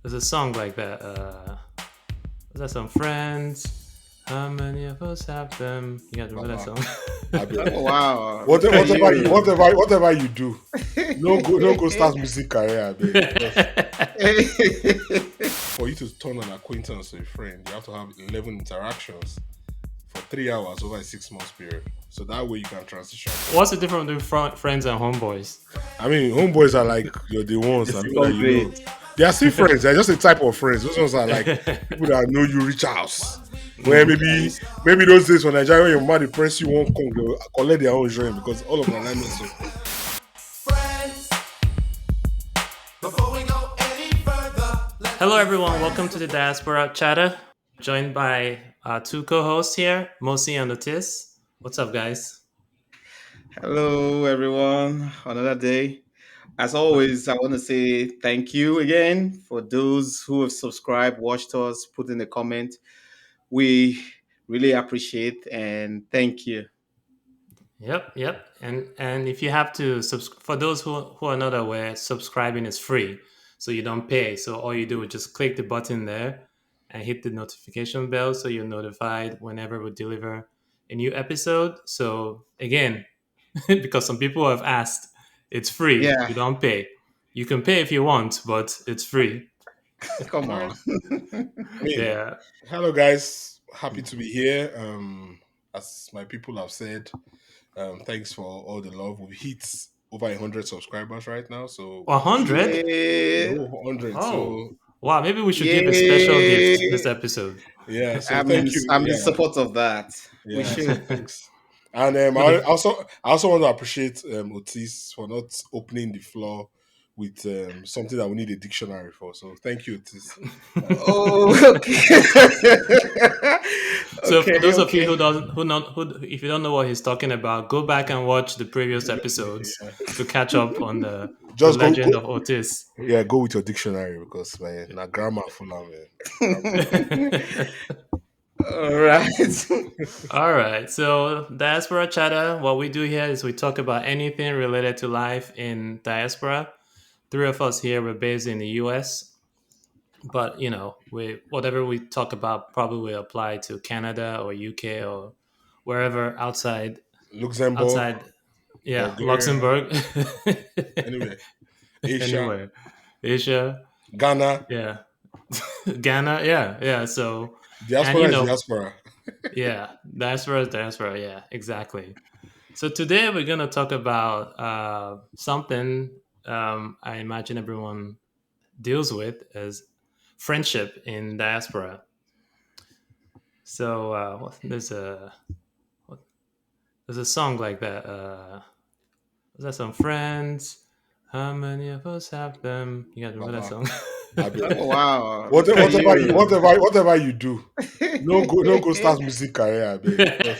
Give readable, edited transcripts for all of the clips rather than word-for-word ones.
There's a song like that. Was that some friends? How many of us have them? You guys remember that Baba, song? I beg. Oh wow, look at Whatever you, you. whatever you do, no go start music career, I beg. Because for you to turn an acquaintance to a friend, you have to have 11 interactions for 3 hours over a 6 month period. So that way you can transition What's from. the difference between friends and homeboys? I mean, homeboys are like you're the ones The that know that second you know. grade. They are still friends. They're just a type of friends. Those ones are like people that know you reach house. Where maybe those days when Nigeria, when your mother press you won't come, they'll collect their own joint because all of them are not so. Hello, everyone. Welcome to the Diaspora Chatter. Joined by two co-hosts here, Mosi and Otis. What's up, guys? Hello, everyone. Another day. As always, I want to say thank you again for those who have subscribed, watched us, put in a comment. We really appreciate and thank you. Yep. And if you have to for those who are not aware, subscribing is free, so you don't pay. So all you do is just click the button there and hit the notification bell, so you're notified whenever we deliver a new episode. So again, because some people have asked, it's free. Yeah, You don't pay. You can pay if you want, but it's free. come All right. on. I mean, Yeah. hello guys. Happy to be here. As my people have said, thanks for all the love. We've hit over 100 subscribers right now, so we appreciate 100? Yeah, 100. Oh, So wow. Maybe we should give a special gift this yeah. episode. yeah, so I'm in, thank you. I'm in Yeah, support of that. We yeah. So should. thanks. And For the I also want to appreciate Otis for not opening the floor with something that we need a dictionary for. So thank you, Otis. Oh, okay. So for Okay, those of you who okay. don't who not who if you don't know what he's talking about, go back and watch the previous episodes Yeah. to catch up on the Just legend of Otis. go with your dictionary because man, na grammar full of man. Grammar. All right. All right. So Diaspora Chatter, what we do here is we talk about anything related to life in diaspora. Three of us here we're based in the US, but we whatever we talk about probably will apply to Canada or UK or wherever Luxembourg, outside, yeah, Bulgaria, Luxembourg. anyway, Asia, Anywhere, Asia, Ghana. yeah. Ghana, yeah. So, and Diaspora is diaspora. yeah, diaspora, yeah, exactly. So today we're gonna talk about something I imagine everyone deals with as friendship in diaspora. So what, there's a song like that. Was that some friends? How many of us have them? You guys remember that Baba, song? I beg. Oh wow. Look at you. Whatever you do, no go start music career, I beg. Because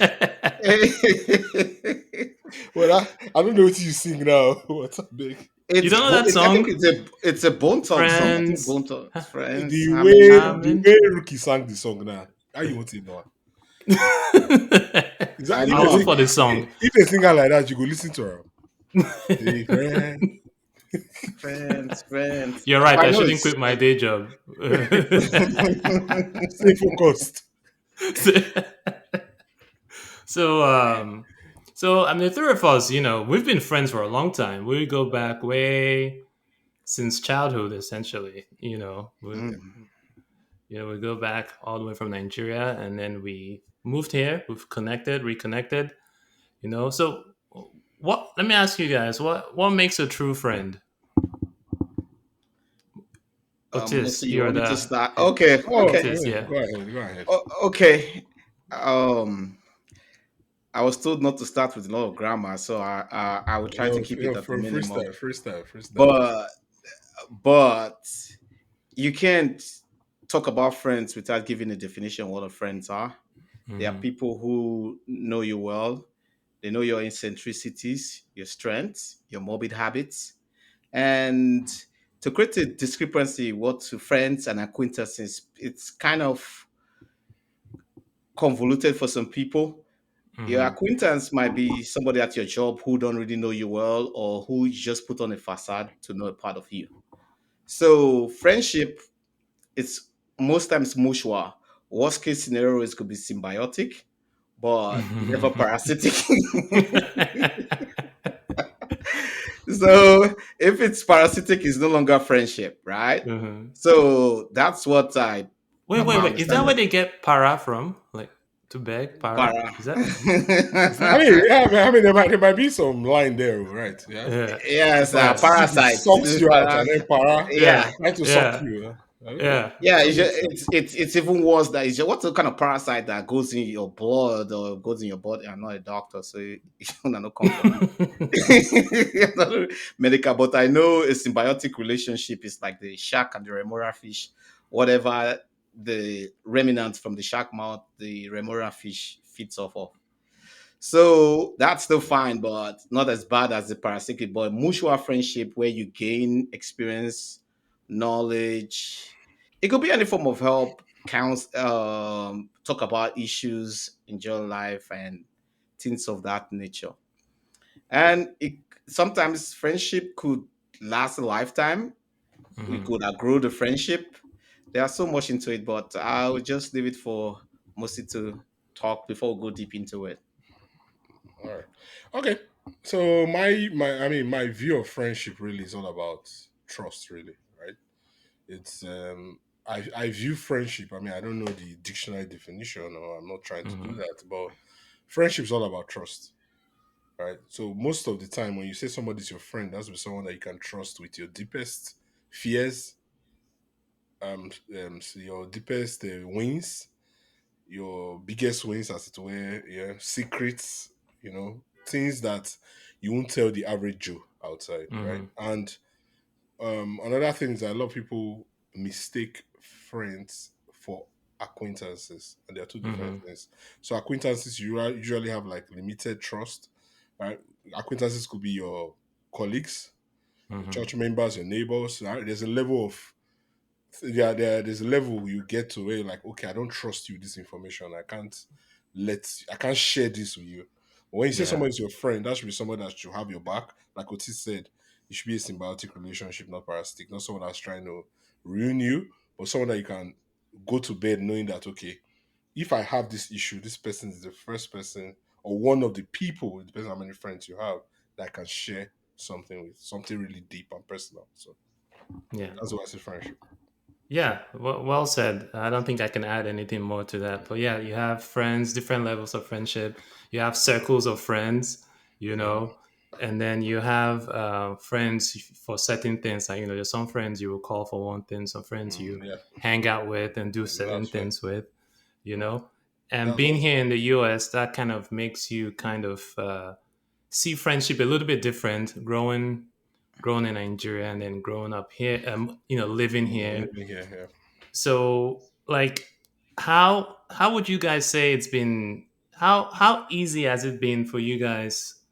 well, I don't know what you sing now. What I beg. You don't know that I think song? it's a bone talk song. I think Friends. bone talk friends. The How way many? How the many? way Rookie sang the song now, how you want to know? Is that I if I'll they look know. sing for the song. if they sing her like that, you go listen to her. Hey friend, Friends. You're Oh, right. I I know shouldn't it's. quit my day job. stay focused. so, I mean, the three of us, we've been friends for a long time. We go back way since childhood, essentially. Mm. We go back all the way from Nigeria, and then we moved here. We've connected, reconnected. So what? Let me ask you guys, what makes a true friend? So Otis, you you're want me to the start? Okay, Oh, okay, Otis, yeah. go ahead, go ahead. okay. Um, I was told not to start with a lot of grammar, so I will try to keep it at a For minimum. freestyle. But but you can't talk about friends without giving a definition of what a friends are. They are Mhm. people who know you well. They know your eccentricities, your strengths, your morbid habits, and to create a discrepancy what to friends and acquaintances, it's kind of convoluted for some people. Your Mhm. acquaintance might be somebody at your job who don't really know you well or who you just put on a facade to know a part of you. So friendship it's most times mutual. Worst case scenario is could be symbiotic, but never parasitic. So if it's parasitic, it's no longer friendship, right? Mhm. So that's what Wait, my wait. Is that where understanding. they get para from? Like to beg para? Para. Is I that? mean, yeah, I mean, there might be some line there, right? Yeah. Yeah. Yes, But Parasitic, it parasites. sucks you out, and then para Yeah, yeah, try to suck yeah, you. Okay, yeah. yeah. that It's, just, makes sense. it's even worse. That it's just, what's the kind of parasite that goes in your blood or goes in your body? I'm not a doctor, so you should not come for me. I'm not a medical, but I know a symbiotic relationship is like the shark and the remora fish. Whatever the remnants from the shark mouth, the remora fish feeds off of. So that's still fine, but not as bad as the parasitic. But mutual friendship where you gain experience, knowledge. It could be any form of help, counts, talk about issues, enjoy life, and things of that nature. And sometimes friendship could last a lifetime. We Mhm. could outgrow the friendship. There's so much into it, but I'll just leave it for Mosi to talk before we go deep into it. All right. Okay. So I mean my view of friendship really is all about trust, really, right? It's I view friendship. I mean, I don't know the dictionary definition, or I'm not trying to do Mhm. that, but friendship is all about trust, right? So most of the time, when you say somebody's your friend, that's with someone that you can trust with your deepest fears, so your deepest wins, your biggest wins, as it were, yeah, secrets, things that you won't tell the average Joe outside, right? Mhm. And another thing is that a lot of people mistake friends for acquaintances, and they're two different Mhm. things. So acquaintances you usually have like limited trust, right? Acquaintances could be your colleagues, your Mhm. church members, your neighbors. Right? There's a level of yeah, there's a level you get to where you're like, okay, I don't trust you with this information. I can't share this with you. But when you say Yeah. someone is your friend, that should be someone that should have your back. Like Otis said, it should be a symbiotic relationship, not parasitic, not someone that's trying to ruin you, but someone that you can go to bed knowing that, okay, if I have this issue, this person is the first person or one of the people, it depends on how many friends you have, that I can share something with, something really deep and personal. So Yeah. that's why I say friendship. Yeah, well said. I don't think I can add anything more to that. But yeah, you have friends, different levels of friendship. You have circles of friends, you Mhm. know, and then you have friends for certain things. Like, there's some friends you will call for one thing, some friends you Yeah, hang out with and do certain that's fair. things with, you know. And That's being also here in the US, that kind of makes you kind of see friendship a little bit different, growing in Nigeria and then growing up here, living here. living here. Yeah. So, like, how would you guys say it's been? How easy has it been for you guys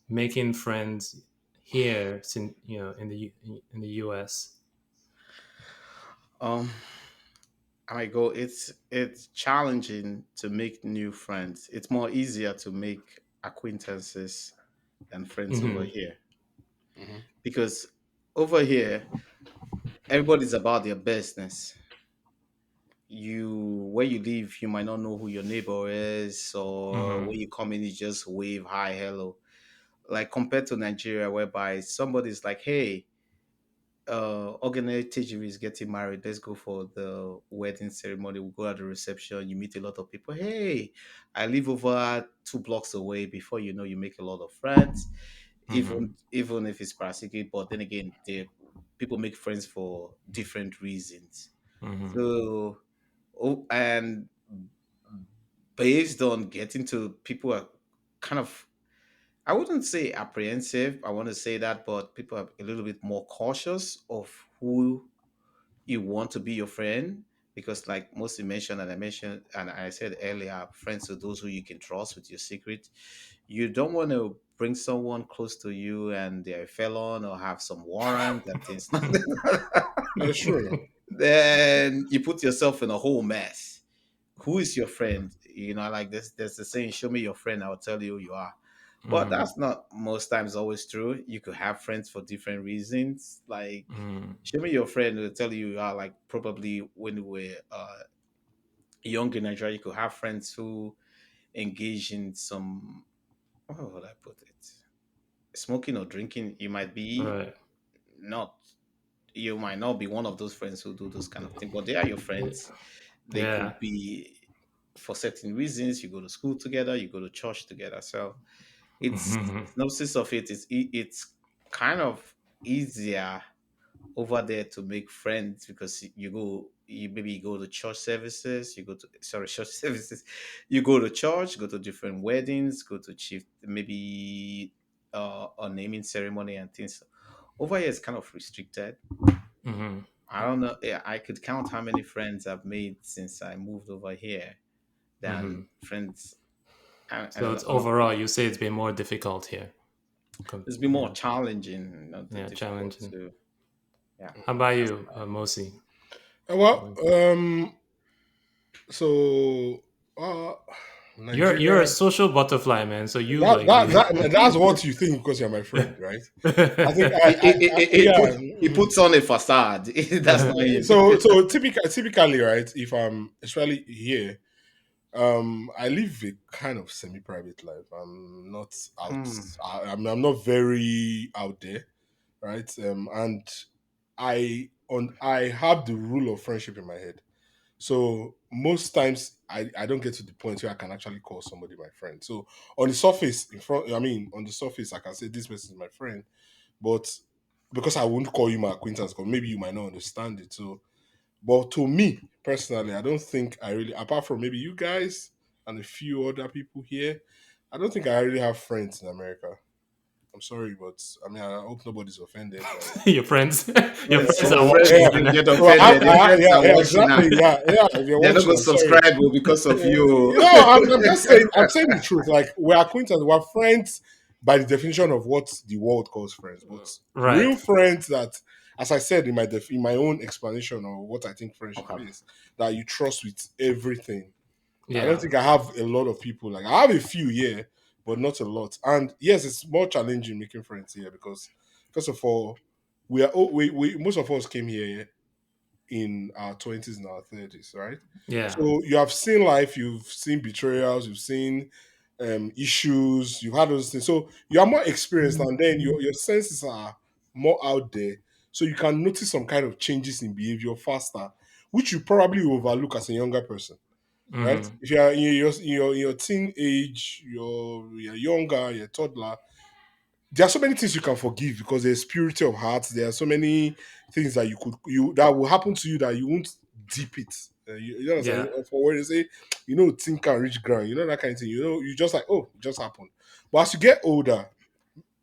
making friends here, since in the U.S.? Um, I might go. It's challenging to make new friends. It's more easier to make acquaintances than friends over Hmm. here Hmm. because over here everybody's about their business. You where you live, you might not know who your neighbor is, or when Hmm. you come in, you just wave hi, hello. Like compared to Nigeria, whereby somebody's like, "Hey, Ogene Tejiri is getting married. Let's go for the wedding ceremony. We'll go at the reception. You meet a lot of people. Hey, I live over 2 blocks away. Before you know, you make a lot of friends, Hmm. even if it's parasitic. But then again, people make friends for different reasons. Hmm. So, and based on getting to people are kind of, I wouldn't say apprehensive. I want to say that, but people are a little bit more cautious of who you want to be your friend, because like mostly mentioned and I mentioned and I said earlier, friends are those who you can trust with your secret. You don't want to bring someone close to you and they're a felon or have some warrant and things like that. That's true. Then you put yourself in a whole mess. Who is your friend? Like this, there's the saying, show me your friend, I'll tell you who you are. But Mm-hmm. that's not most times always true. You could have friends for different reasons. Like, Mm-hmm. show me your friend will tell you, like, probably when you were young in Nigeria, you could have friends who engage in some, how would I put it? Smoking or drinking. Right. Not, you might not be one of those friends who do those kind of things, but they are your Yeah. friends. They Yeah. could be for certain reasons. You go to school together, you go to church together. So it's Mm-hmm. synopsis of it is it's kind of easier over there to make friends because you maybe you go to church services, you go to sorry church services, you go to church, go to different weddings, go to chief maybe a naming ceremony and things. Over here, it's kind of restricted. Mm-hmm. I don't know. Yeah, I could count how many friends I've made since I moved over here Mm-hmm. than friends. So it's overall, you say it's been more difficult here. It's been more Yeah. challenging, Yeah. difficult Challenging. to. Yeah, How about that's you, Mosi? Well, so uh, You're a Nigeria. social butterfly, man. So you That, like that you. that that's what you think because you're my friend, right? I think I yeah. he puts on a facade. That's not him. So typically, right? If I'm especially here, I live a kind of semi-private life. I'm not out. Hmm. I'm not very out there, right? And I have the rule of friendship in my head. So most times I don't get to the point where I can actually call somebody my friend. So on the surface, on the surface, I can say this person is my friend, but because I won't call you my acquaintance, because maybe you might not understand it. So, but to me personally, I don't think I really, apart from maybe you guys and a few other people here, I don't think I really have friends in America. I'm sorry, but I hope nobody's offended by Your friends, your Well, yeah, friends so are so friends watching yeah, right don't get so offended. Your friends yeah, are yeah, watching now. exactly, yeah, yeah. If you're They're not watching, going to I'm sorry. subscribe because of you. I'm just saying. I'm saying the truth. Like we're acquaintances, we're friends by the definition of what the world calls friends. But now. real Right. friends that, as I said in in my own explanation of what I think friendship Okay. is, that you trust with everything. I don't Yeah. think I have a lot of people. Like I have a few, yeah, but not a lot. And yes, it's more challenging making friends here because, first of all, we most of us came here in our 20s and our 30s, right? Yeah. So you have seen life, you've seen betrayals, you've seen issues, you've had those things. So you are more experienced, and then your senses are more out there. So you can notice some kind of changes in behavior faster, which you probably overlook as a younger person, right? Mm-hmm. If you are in your teen age, you're younger, you're a toddler, there are so many things you can forgive because there's purity of heart. There are so many things that you that will happen to you that you won't deep it. You know what I'm saying? Yeah. For where you say, think can reach ground. You know that kind of thing. You just like, oh, it just happened. But as you get older,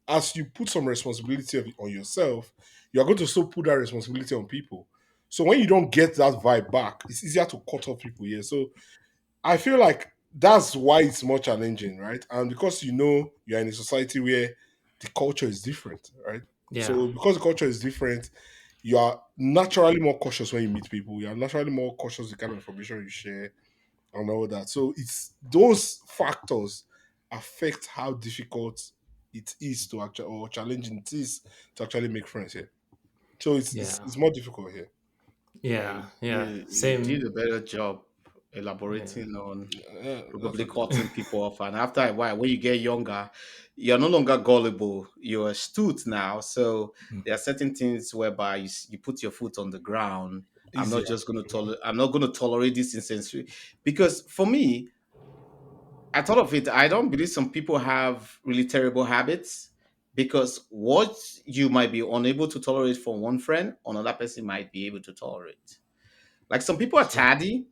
as you put some responsibility on yourself, you are going to still put that responsibility on people. So when you don't get that vibe back, it's easier to cut off people here. So I feel like that's why it's more challenging, right? And because you're in a society where the culture is different, right? Yeah. So because the culture is different, you are naturally more cautious when you meet people. You are naturally more cautious the kind of information you share and all that. So it's those factors affect how difficult it is to actually or challenging it is to actually make friends here. So Yeah. it's more difficult here. Yeah, Yeah. Yeah. you did Same. a better job Yeah. elaborating on probably Definitely. cutting people off. And after a while, when you get younger, you're no longer gullible. You're astute now. So there are certain things whereby you put your foot on the ground. Easier. I'm not going to tolerate this insensitivity because for me, I thought of it. I don't believe some people have really terrible habits because what you might be unable to tolerate from one friend, another person might be able to tolerate. Like some people are So. tardy.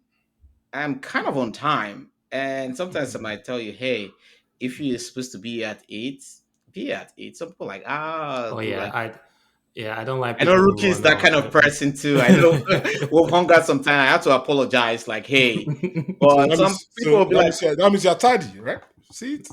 I'm kind of on time. And sometimes I Mhm. might tell you, hey, if you're supposed to be at 8, be at 8. Some people like, Oh do yeah. like I don't like I know people Rookie who are is that not on kind of time. person too. I know we've hung out sometime. I have to apologize, like, hey. So But that some means people so will be like, that means you're tardy, right? See it?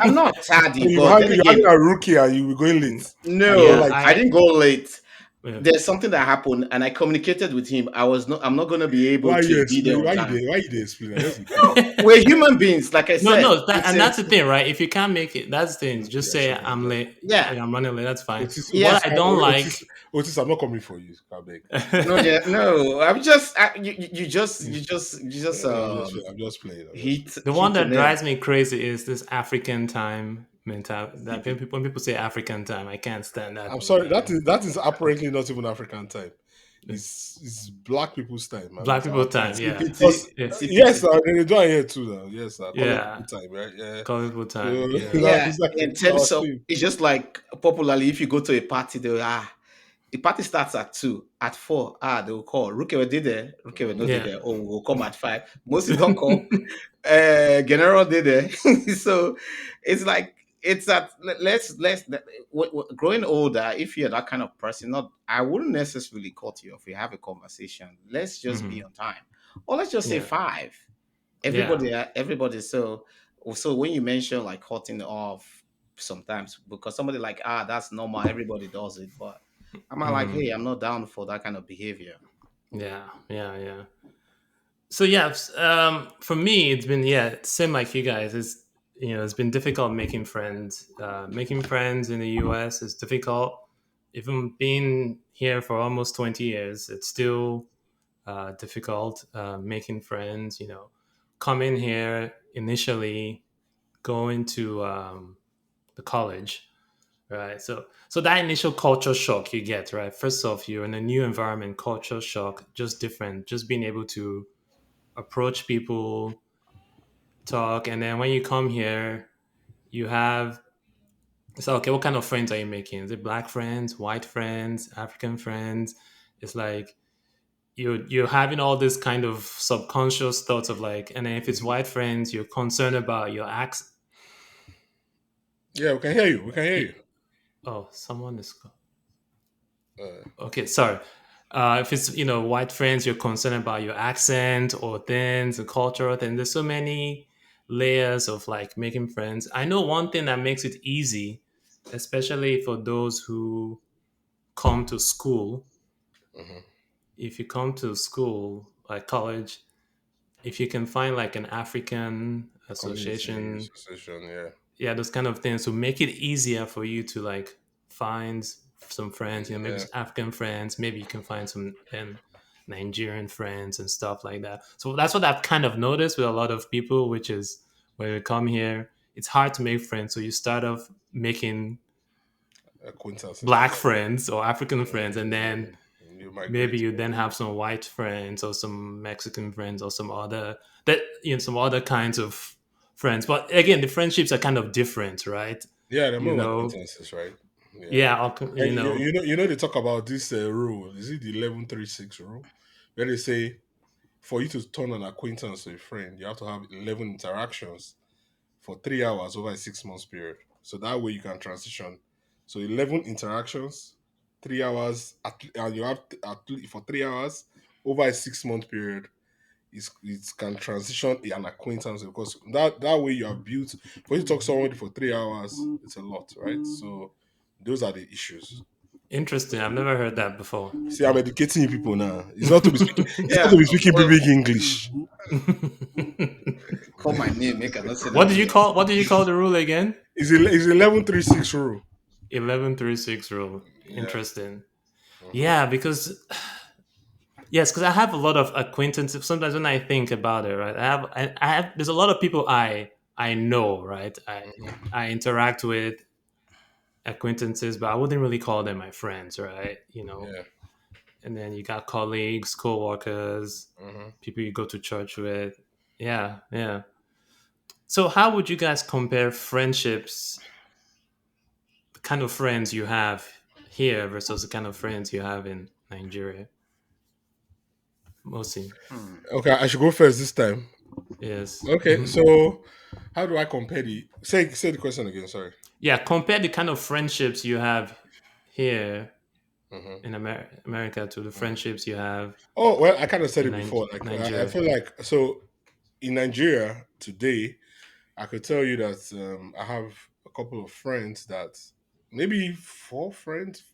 I'm not So tardy, you but then hang you again, hanging a rookie and you were going late. And you don't no, Yeah. like I it. I. didn't go late. Yeah. there's something that happened, and I communicated with him. I'm not going to be able Why you to be there explain? on time. Why you dey explain? I just dey No, curious. we're human beings. Like I No, said, no, that, it's and a that's the thing, right? If you can't make it, that's the thing. Just Yeah, say shut up. I'm late, yeah, like I'm running late. That's fine. yeah. What I don't like, Otis, I'm not coming for you. Kabeg. No, yeah, no. I'm just you just I'm just playing. I'm just playing. the one hit a that nail. drives me crazy is this African time mentality. That CP. when people say African time, I can't stand that I'm thing, sorry. man. That is apparently not even African time. It's black people's time, man. Black It's our people time. time, yeah, Because CPT, yeah, yes, CPT. they do it here too. Now. Yes, call it yeah. people time, right? Yeah. Call people So time, yeah. Yeah, it's like in it's our terms of thing. it's just like popularly, if you go to a party, the party starts at 2. At 4, they will call. Rukewe did there. Rukewe no did Yeah. there. Oh, we'll come at 5. Mostly don't come. General did there. So it's like it's that let's growing older. If you're that kind of person, not I wouldn't necessarily cut you off. We have a conversation. Let's just be Hmm. on time, or let's just say Yeah. 5. Yeah. Everybody. So when you mention like cutting off sometimes because somebody like that's normal, everybody does it, but I'm not like, Hmm. hey, I'm not down for that kind of behavior. Yeah. Yeah. Yeah. So yeah, for me, it's been same like you guys. It's been difficult making friends. Making friends in the U.S. is difficult. Even being here for almost 20 years, it's still difficult making friends. Coming here initially, going to the college, right? So that initial culture shock you get, right? First off, you're in a new environment, culture shock, just different. Just being able to approach people, talk, and then when you come here, you have it's like, okay, what kind of friends are you making? Is it black friends, white friends, African friends? It's like you're having all this kind of subconscious thoughts of like, and then if it's white friends, you're concerned about your accent. Yeah, we can hear you. We can hear you. Oh, someone is Uh, okay. Sorry. If it's white friends, you're concerned about your accent or things and cultural things. There's so many layers of like making friends. I know one thing that makes it easy, especially for those who come to school. mhm. If you come to school like college, if you can find like an African Community association, association. Yeah, yeah, those kind of things to make it easier for you to like find some friends, maybe yeah. African friends, maybe you can find some Nigerian friends and stuff like that. So that's what I've kind of noticed with a lot of people, which is when we come here, it's hard to make friends. So you start off making black Acquaintances. friends or African friends, and then Mm, you maybe migrate. you then have some white friends or some Mexican friends or some other kinds of friends. But again, the friendships are kind of different, right? Yeah, they're You more know, acquaintances, right? Yeah. yeah, And you know they talk about this rule. Is it the 11-3-6 rule? Where they say for you to turn an acquaintance to a friend, you have to have 11 interactions for 3 hours over a 6 months period. So that way you can transition. So 11 interactions, 3 hours, and you have for 3 hours over a 6 month period. It can transition an acquaintance because that way you have built for you to talk to somebody for 3 hours, it's a lot, right? So those are the issues. interesting. I've never heard that before. See, I'm educating you people now. It's not to be speaking. It's not Yeah. to be speaking Well, big English. call my name, make I not say what that did you thing. call what did you call the rule again? It's 11-3-6 rule. 11-3-6 rule. Yeah. Interesting. Hmm. Yeah, because yes, because I have a lot of acquaintances. Sometimes when I think about it, right, I have there's a lot of people I know, right? I interact with acquaintances, but I wouldn't really call them my friends, right? Yeah. And then you got colleagues, co-workers, Hmm. people you go to church with. Yeah, yeah. So how would you guys compare friendships, the kind of friends you have here versus the kind of friends you have in Nigeria? Mostly, Hmm. Okay, I should go first this time. yes. Okay, Hmm. so how do I compare the say the question again? Sorry. Yeah, compare the kind of friendships you have here Hmm. in America to the friendships you have Oh well, I kind of said in it before. Like I Nigeria. feel like so in Nigeria today, I could tell you that I have a couple of friends that maybe four friends.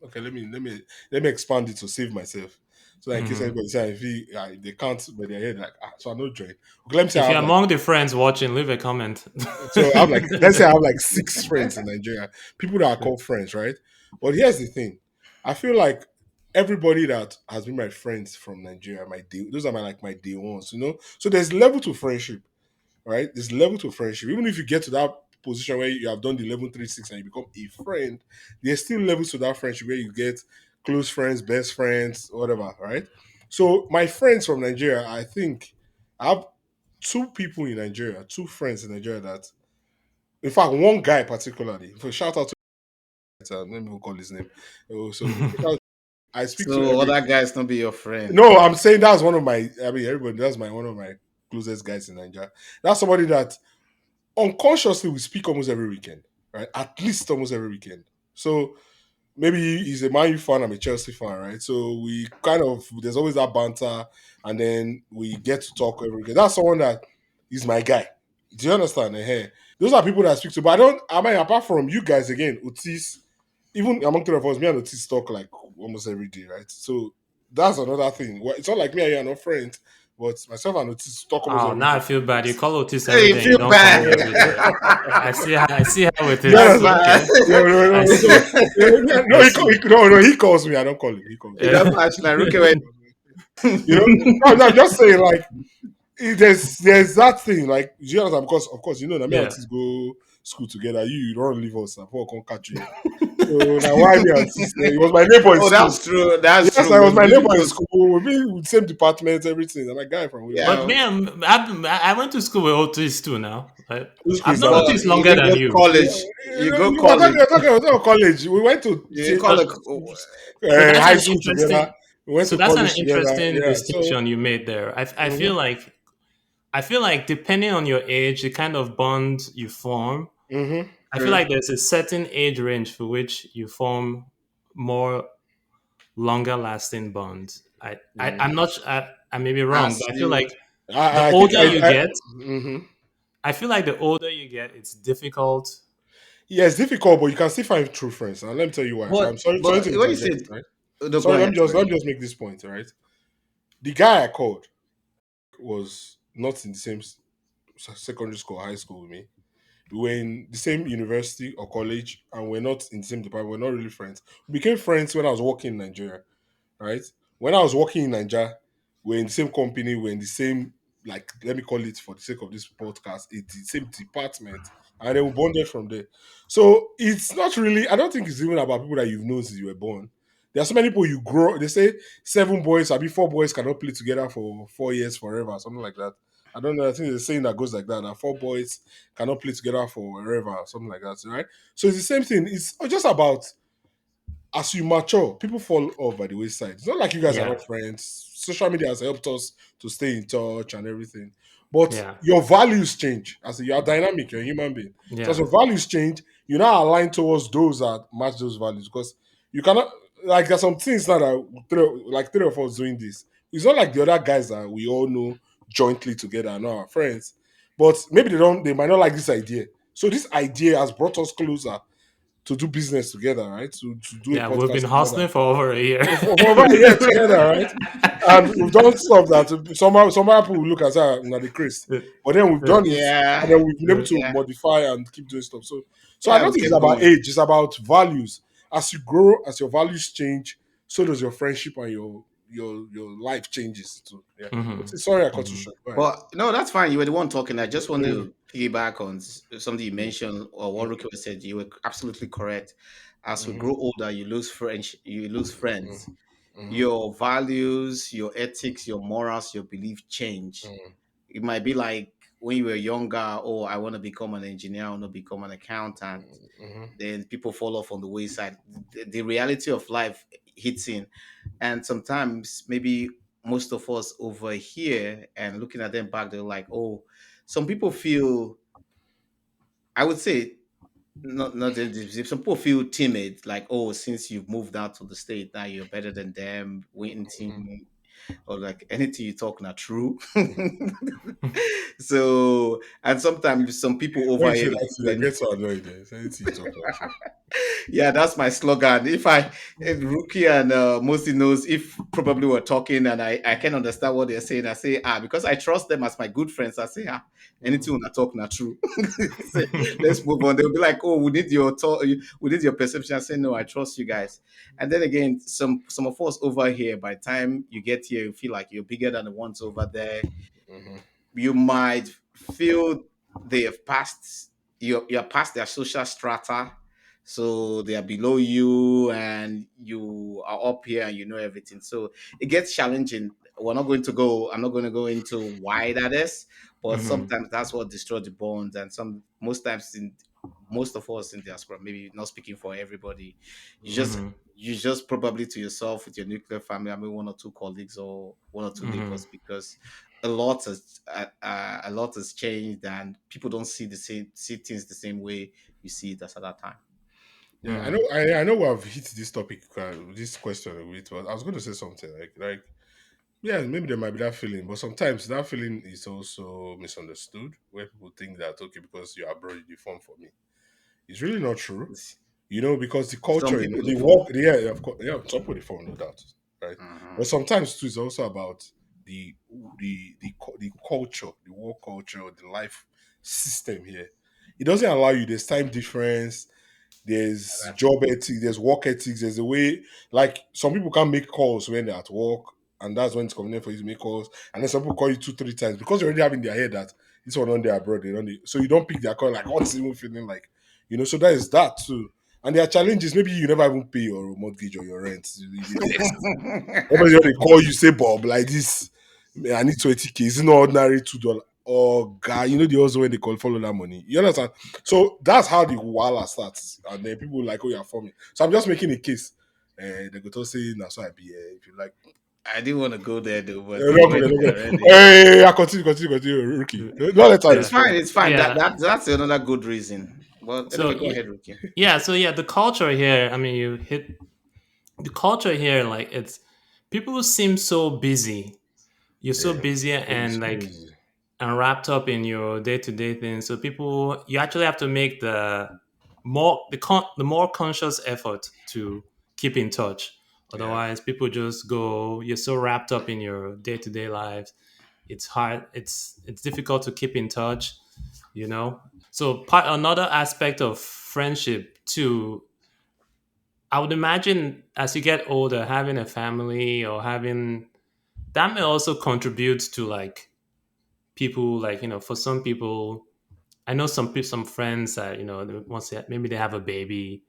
Okay, let me expand it to save myself. So that in case Hmm. anybody say if they can't, but they're here like so I no join. Okay, let me say I If have you're like among the friends watching, leave a comment. so I have like let's say I have like six friends in Nigeria, people that are called friends, right? But here's the thing, I feel like everybody that has been my friends from Nigeria, my day, those are my like my day ones, you know. So there's level to friendship, right? There's level to friendship. Even if you get to that position where you have done the level 3 6 and you become a friend, there's still levels to that friendship where you get close friends, best friends, whatever, right? So my friends from Nigeria, I think I have two people in Nigeria, two friends in Nigeria that, in fact, one guy particularly. For shout out to let me even call his name. Oh, so I speak to So every. other guys not be your friend. No, I'm saying that's one of my. I mean, everybody. That's my one of my closest guys in Nigeria. That's somebody that unconsciously we speak almost every weekend, right? At least almost every weekend. So maybe he's a Man U fan, I'm a Chelsea fan, right? So we kind of there's always that banter, and then we get to talk every weekend. That's someone that is my guy. Do you understand? Those are people that I speak to, but I don't. I mean, apart from you guys again, Otis, even among three of us, me and Otis talk like almost every day, right? So that's another thing. Well, it's not like me and you are not friends, but myself and Otis talk almost Oh, every now I day. feel bad. You call Otis Hey, every you day and you feel don't call bad. me every day. I see how it You That's is. understand? bad. Okay. No, no, I no. see. So no, I see. no, no. He calls me. I don't call him. He calls It me. Yeah. doesn't actually like, look at You know, no, no, I'm just saying like there's that thing like you understand because of course you know that me and Yeah. Otis go school together. You don't leave us. I can't catch you. So now why me and Otis? He was my neighbor in Oh, school. that's true. That's Yes, true. I was Most my neighbor in people, school. We be with same department, everything. I'm a guy from way back. But yeah. man, I went to school with Otis too now. Whose school I've is known that one? But Otis you longer didn't go than to you. college. You go We're talking, college. we're talking college. We went to You didn't call So it. so that's high an school together. interesting We went so to that's an college together. interesting Yeah. So. distinction you made there. Mhm. I feel like depending on your age, the kind of bond you form, I feel True. like there's a certain age range for which you form more longer lasting bonds. I'm Mm. not I may be wrong, As but I feel you, like the I think older you get, mhm. I feel like the older you get, it's difficult. Yeah, it's difficult, but you can still find true friends. And let me tell you why. I'm sorry but to when you interject, said, right? no, go Sorry, ahead. let me Sorry. just make this point, right? The guy I called was not in the same secondary school, high school with me. We were in the same university or college, and we're not in the same department. We're not really friends. We became friends when I was working in Nigeria, right? When I was working in Nigeria, we're in the same company, we're in the same, like, let me call it for the sake of this podcast, it's the same department, and then we bonded from there. So it's not really, I don't think it's even about people that you've known since you were born. There are so many people you grow, they say seven boys, I mean, four boys cannot play together for 4 years forever, something like that. I don't know. I think there's a saying that goes like that. That four boys cannot play together forever, something like that, right? So it's the same thing. It's just about as you mature, people fall off by the wayside. It's not like you guys are Yeah, not friends. Social media has helped us to stay in touch and everything. But yeah, your values change. As you are dynamic, you're a human being. So as yeah, your values change, you now align towards those that match those values. Because you cannot like there's some things now that three of us doing this. It's not like the other guys that we all know jointly together and are our friends. But maybe they might not like this idea. So this idea has brought us closer to do business together, right? To do a yeah. We've been podcast together hustling for over a year. for over a year together, right? And we've done stuff that some people will look at as not the Chris, but then we've done it, Yeah. and then we've been able to Yeah. modify and keep doing stuff. So I Yeah. don't We think it's kept about going. age; it's about values. As you grow, as your values change, so does your friendship and your life changes too. Yeah. Hmm. Sorry, I cut you Hmm. short. Go ahead. But no, that's fine. You were the one talking. I just want Mhm, to piggyback on something you mhm, mentioned or what mhm, Ruki said. You were absolutely correct. As we mhm, grow older, you lose friends. You lose friends. mhm, mhm, Your values, your ethics, your morals, your belief change. It might be like when you were younger. Oh, I want to become an engineer. I want to become an accountant. mhm, Then people fall off on the wayside. The reality of life hits in, and sometimes maybe most of us over here and looking at them back, they're like, oh, some people feel, I would say, not if some people feel timid, like, oh, since you've moved out to the state, now you're better than them, mhm. waiting, or like anything you talk not true. So, and sometimes some people When over you say here that, I when get so annoyed. Anything you talk about. Yeah, that's my slogan. If Rookie and Mosi knows, if probably we're talking and I can understand what they're saying, I say, because I trust them as my good friends, I say, anything when I talk not true. Say, let's move on. They'll be like, oh, we need your perception. I say, no, I trust you guys. And then again, some of us over here, by the time you get here, you feel like you're bigger than the ones over there. Mhm. You might feel they have passed, you're past their social strata, so they are below you and you are up here and you know everything, so it gets challenging. I'm not going to go into why that is, but Mhm. sometimes that's what destroys the bonds. And most times in most of us in diaspora, maybe not speaking for everybody, Mhm. you just probably to yourself with your nuclear family, I mean one or two colleagues or one or two Mhm. neighbors, because a lot has changed and people don't see things the same way you see it as at that time. Yeah, I know. Mhm. I know. I've hit this topic, this question a bit, but I was going to say something like, yeah, maybe there might be that feeling, but sometimes that feeling is also misunderstood, where people think that okay, because you're abroad, you form for me. It's really not true. It's- Because the some culture, people do the form. work, yeah, of course, yeah, some people they form, no doubt, right? But Mhm. sometimes too, it's also about the the culture, the work culture, the life system here. It doesn't allow you. There's time difference. There's That's job ethics, there's work ethics, there's a way, like some people can't make calls when they're at work, and that's when it's convenient for you to make calls. And then some people call you two, three times because you already have in their head that this one on their abroad, they don't so you don't pick their call, like what's even feeling like, so that is that too. And there are challenges, maybe you never even pay your mortgage or your rent. You vex. Somebody when they call you, say, Bob, like this, I need 20K. It's not ordinary $2. Oh, guy, the also when they call follow that money. You understand? So that's how the wala starts. And then people like, oh, you're forming. So I'm just making a case. They go to say, that's why I be here. If you like, I didn't want to go there though, but not you good, went not there good. already. Hey, I continue, rookie. Not let time It's Yeah. fine. explain. It's fine. Yeah. That's another good reason. But So anyway, go yeah, ahead, Rookie. yeah. So yeah, the culture here. I mean, you hit the culture here. Like it's people seem so busy. You're so Yeah, busy it's and like crazy. and wrapped up in your day to day things. So people, you actually have to make the more conscious effort to keep in touch. Yeah, Otherwise, people just go. You're so wrapped up in your day to day lives. It's hard. It's difficult to keep in touch. You know. So another aspect of friendship too. I would imagine as you get older, having a family or having that may also contribute to like people like for some people I know some friends that once maybe they have a baby,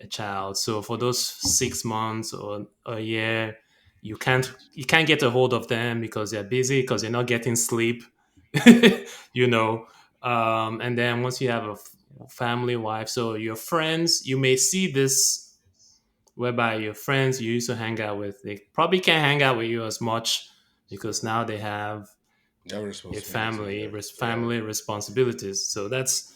a child. So for those 6 months or a year, you can't get a hold of them because they're busy because they're not getting sleep. you know, and then once you have a family, wife, so your friends, you may see this whereby your friends you used to hang out with, they probably can't hang out with you as much because now they have you have a responsibilities. Yeah, family responsibilities. So that's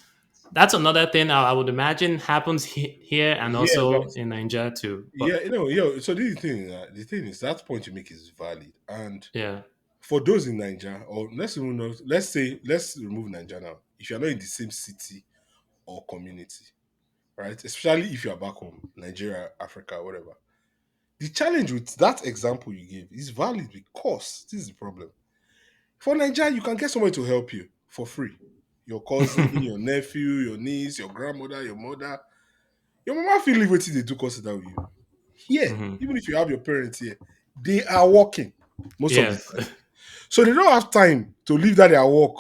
another thing I would imagine happens here and yeah, but also in Nigeria too. But yeah, so this is the thing. The thing is that point you make is valid, and yeah, for those in Nigeria, or let's remove Nigeria now. If you're not in the same city or community, right? Especially if you're back home, Nigeria, Africa, whatever. The challenge with that example you gave is valid because this is the problem. For Nigeria, you can get somebody to help you for free. Your cousin, your nephew, your niece, your grandmother, your mother. Your mama feel live wetin they do consider with you. Here, hmm even if you have your parents here, they are working most of the yes, time. So they don't have time to leave that their work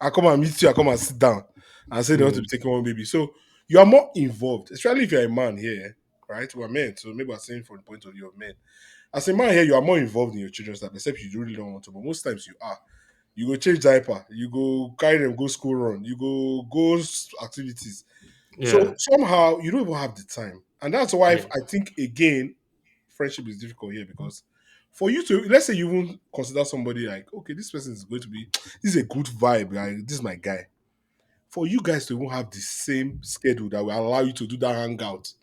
and come and meet you and come and sit down and say they want to be mm, taking one baby. So you are more involved, especially if you're a man here, right? We're men, so maybe I'm saying from the point of view of men. As a man here, you are more involved in your children's life, except you really don't want to. But most times you are. You go change diaper, you go carry them, go school run, you go activities. yeah, So somehow you don't even have the time. And that's why yeah, I think again, friendship is difficult here because for you to let's say you won't consider somebody like, okay, this person is going to be this is a good vibe, like this is my guy. For you guys to even have the same schedule that will allow you to do that hangout,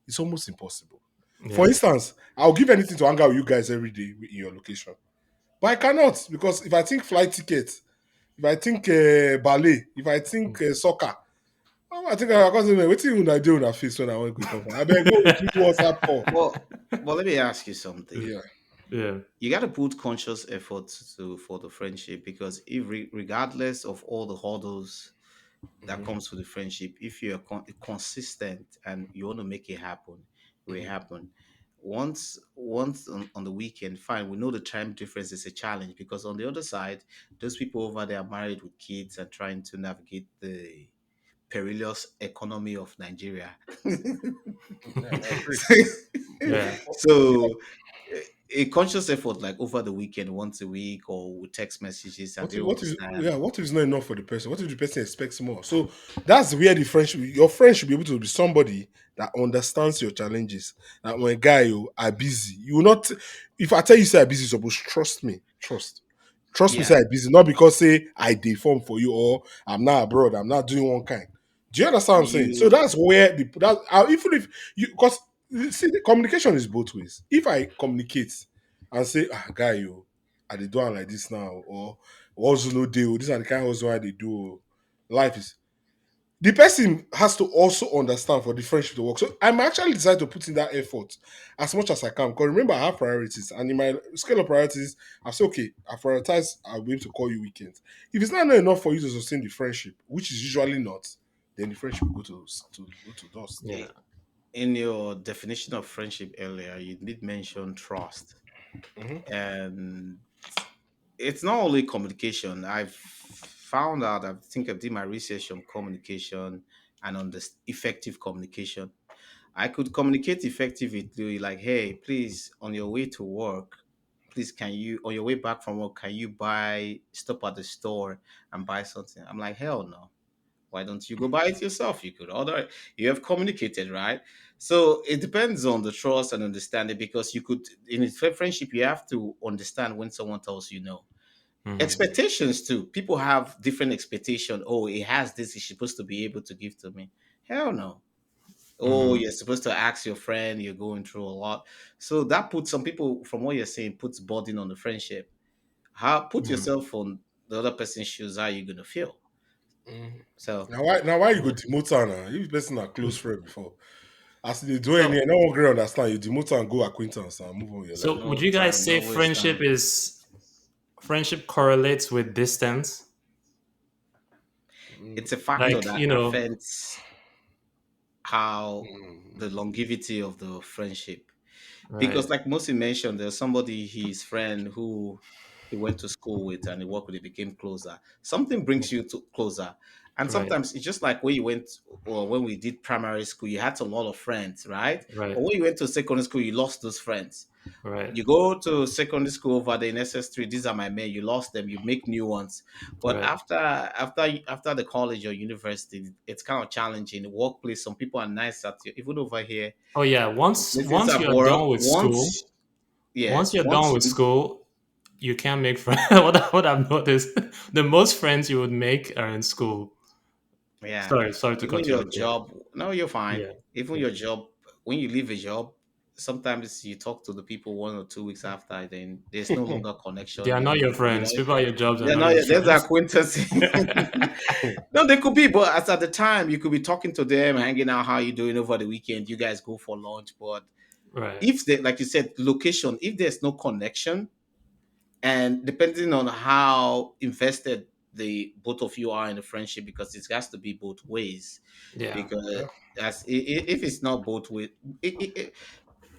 it's almost impossible. For yeah, instance, I'll give anything to hang out with you guys every day in your location. But I cannot because if I think flight tickets, if I think ballet, if I think soccer, Oh, I think I got something. What even I do in that face when I want to come from? I beg, no, we keep WhatsApp call. Well, let me ask you something. Yeah. Yeah. You got to put conscious effort to for the friendship, because if regardless of all the hurdles that Hmm. comes with the friendship, if you're consistent and you want to make it happen, it will Hmm. happen. Once on the weekend, fine. We know the time difference is a challenge, because on the other side, those people over there are married with kids and trying to navigate the perilous economy of Nigeria. Yeah, I agree. so, Yeah. so a conscious effort like over the weekend, once a week, or with text messages, and What they if, what if, understand. yeah, what if it's not enough for the person? What if the person expects more? So that's where the friendship, your friend should be able to be somebody that understands your challenges. That when guy you are busy, you will not, if I tell you say I'm busy, suppose trust me, trust me, Yeah, say I'm busy, not because say I deform for you or I'm not abroad, I'm not doing one kind. Do you understand what I'm saying? So you that's where even if you, because see, the communication is both ways. If I communicate and say, guy, you, I they do it like this now, or also no deal. These are the kind of hustle I they do. Oh. Life is the person has to also understand for the friendship to work. So I'm actually decided to put in that effort as much as I can. Because remember, I have priorities, and in my scale of priorities, I say, okay, I prioritize. I'll be able to call you weekends. If it's not enough for you to sustain the friendship, which is usually not, then the friendship will go to dust. Yeah. in your definition of friendship earlier, you did mention trust, Hmm. and it's not only communication. I've found out. I think I did my research on communication and on this effective communication. I could communicate effectively, like, hey, please, on your way to work, please, can you, on your way back from work, can you stop at the store and buy something? I'm like, hell no. Why don't you go buy it yourself? You could order it. You have communicated, right? So it depends on the trust and understanding, because you could, in a friendship, you have to understand when someone tells you no. Hmm. Expectations too. People have different expectation. Oh, it has this, it's supposed to be able to give to me. Hell no. Oh, Hmm. you're supposed to ask your friend, you're going through a lot. So that puts some people, from what you're saying, puts burden on the friendship. How put Hmm. yourself on the other person's shoes, how are you gonna feel? Hmm. So Now why you go Yeah. demote her now? If the person are close friend before. As they do any, So, no one gree understand you. Demote and go acquaintance and move on with your life. so would no you guys time, say no waste time. friendship correlates with distance? It's a factor Like, that affects how Mm, the longevity of the friendship. right, Because like Mosi mentioned, there's somebody, his friend, who he went to school with and he worked with, he became closer. Something brings you to closer. And right, sometimes it's just like when you went, or when we did primary school, you had a lot of friends, right? right, But when you went to secondary school, you lost those friends. right, You go to secondary school over the necessary, these are my men, you lost them, you make new ones. But right. after the college or university, it's kind of challenging. The workplace, some people are nice at you, even over here. Oh yeah, Places once at you're work, done with school, once, yeah, once you're done once with you, school, you can't make friends. What I've noticed, the most friends you would make are in school. yeah, Sorry to even cut you your off. Yeah, job, no, you're fine. yeah, Even yeah. your job, when you leave a job, sometimes you talk to the people 1 or 2 weeks after, then there's no longer They connection. are not your friends. People at your jobs are They're not not, your there's friends. acquaintance. No, they could be, but as at the time, you could be talking to them, hanging out, how you doing over the weekend. You guys go for lunch, but Right. if they, like you said, location, if there's no connection, and depending on how invested the both of you are in the friendship, because it has to be both ways. Yeah. Because yeah. if it's not both ways,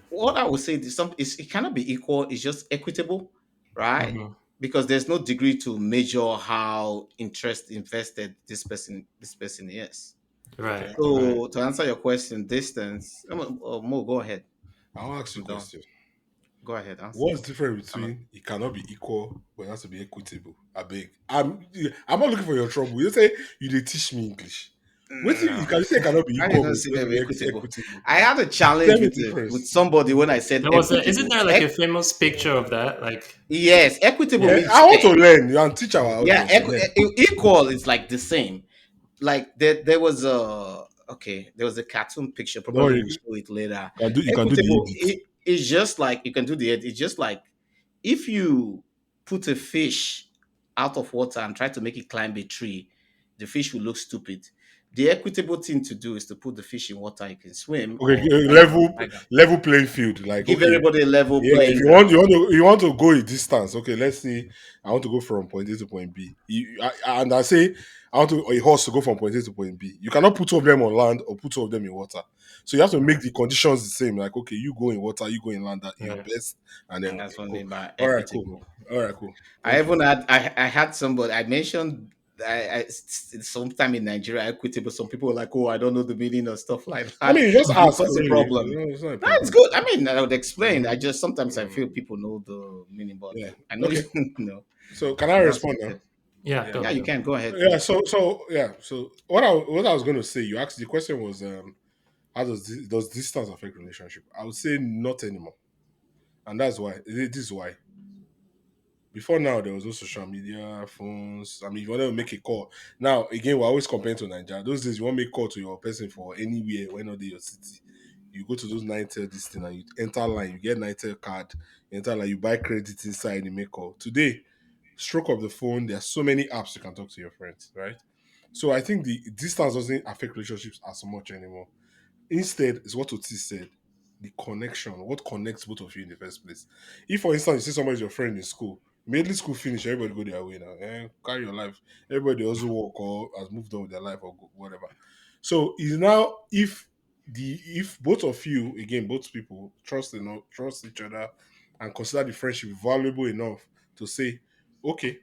what I would say is it cannot be equal. It's just equitable, right? Hmm. Because there's no degree to measure how invested this person is. Okay. Right. Right. So to answer your question, distance. Mo, go ahead. I'll ask you I'm a done. question. Go ahead. Answer. What's the difference Kind of. between it cannot be equal, but it has to be equitable? I beg. I'm not looking for your trouble. You say you did teach me English. What No, you can say it cannot be I did equal, but not it see has to them be equitable. equitable. I had a Tell challenge me with the with difference. somebody when I said There was a. Isn't equitable. there like a famous picture of that? Like, Yes, equitable yeah. means I want fair. to learn and teach our Yeah, audience. Eh. equal is like the same. Like there was a, okay, there was a cartoon picture. No, Probably we'll show it later. you can do the Equitable. edit. It's just like you can do the. It's just like if you put a fish out of water and try to make it climb a tree, the fish will look stupid. The equitable thing to do is to put the fish in water you can swim, Okay, or level playing field. Like, give okay, everybody a level yeah, if playing you want, ground. you want to go a distance. Okay, let's say I want to go from point A to point B. And I say I want a horse to go from point A to point B. You cannot put two of them on land or put two of them in water. So you have to make the conditions the same. Like, okay, you go in water, you go in land at your Yeah. best, and then And that's okay, what I cool. mean by All right, cool. equitable. All right, cool. I Thank you. even had I had somebody I mentioned sometime in Nigeria equitable. Some people were like, "Oh, I don't know the meaning of stuff like I that." mean, just It will ask. cause a Really, problem. it's not a That's problem. good. I mean, I would explain. I Mhm. just sometimes I Mhm. feel people know the meaning, but Yeah. I know Okay. you know. So can I That's respond now? it. Yeah, Yeah. Yeah, go, you go. can go ahead, Yeah. please. So what I was going to say, you asked the question was how does distance affect relationship? I would say not anymore, and that's why. This is why. Before now, there was no social media, phones. I mean, if you want to make a call now, again, we're always comparing to Nigeria. Those days, you want to make call to your person for anywhere, when not in your city. You go to those Nitel this thing and you enter line, you get Nitel card, you enter line, you buy credit inside, you make call. Today, stroke of the phone, there are so many apps you can talk to your friends, right? So I think the distance doesn't affect relationships as much anymore. Instead, is what Otis said, the connection, what connects both of you in the first place. If, for instance, you see somebody's your friend in school, immediately school finish, everybody go their way now. Carry your life. Everybody also work or has moved on with their life or whatever. So is now if both of you, again, both people trust each other and consider the friendship valuable enough to say, okay,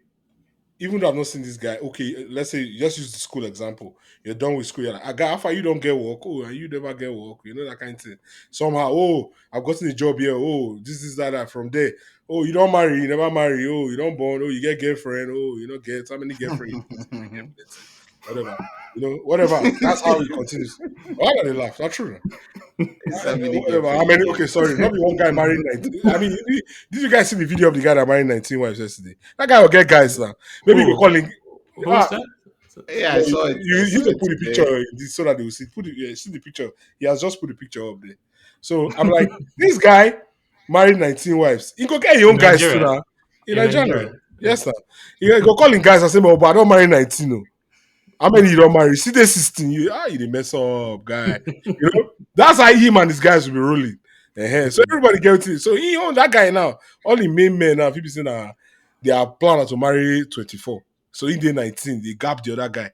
even though I've not seen this guy, okay, let's say just use the school example. You're done with school, you're like, guy, after you don't get work, oh, and you never get work, you know that kind of thing. Somehow, oh, I've gotten a job here, oh, this is that, that from there. Oh, you don't marry, you never marry, oh, you don't born, oh, you get girlfriend, oh, you know, get how many girlfriend you get, you get plenty, whatever. Whatever. That's how it continues. Why do they laugh? That's true. It's how many Whatever. How girlfriend you many? get. Okay, sorry. Not be one guy married 19. I mean, did you guys see the video of the guy that married 19 wives yesterday? That guy will get guys now. Maybe you go call Who? him. Who's Ah, that? Yeah, no, I you, saw it. I you saw need to it put the picture today. so that they will see. See the picture. He has just put the picture up there. So I'm like, this guy married 19 wives. He go get your In own guys too Nigeria. now. In In Nigeria now. Nigeria. Yeah. Yes, sir. He go calling guys and say, but I don't marry 19. No. How many you don't marry? See the 16. You dey mess up, guy. That's how him and his guys will be rolling. So Mm. everybody get it. So he own that guy now. All the main men now, people saying they are planning to marry 24. So he did 19. They gap the other guy.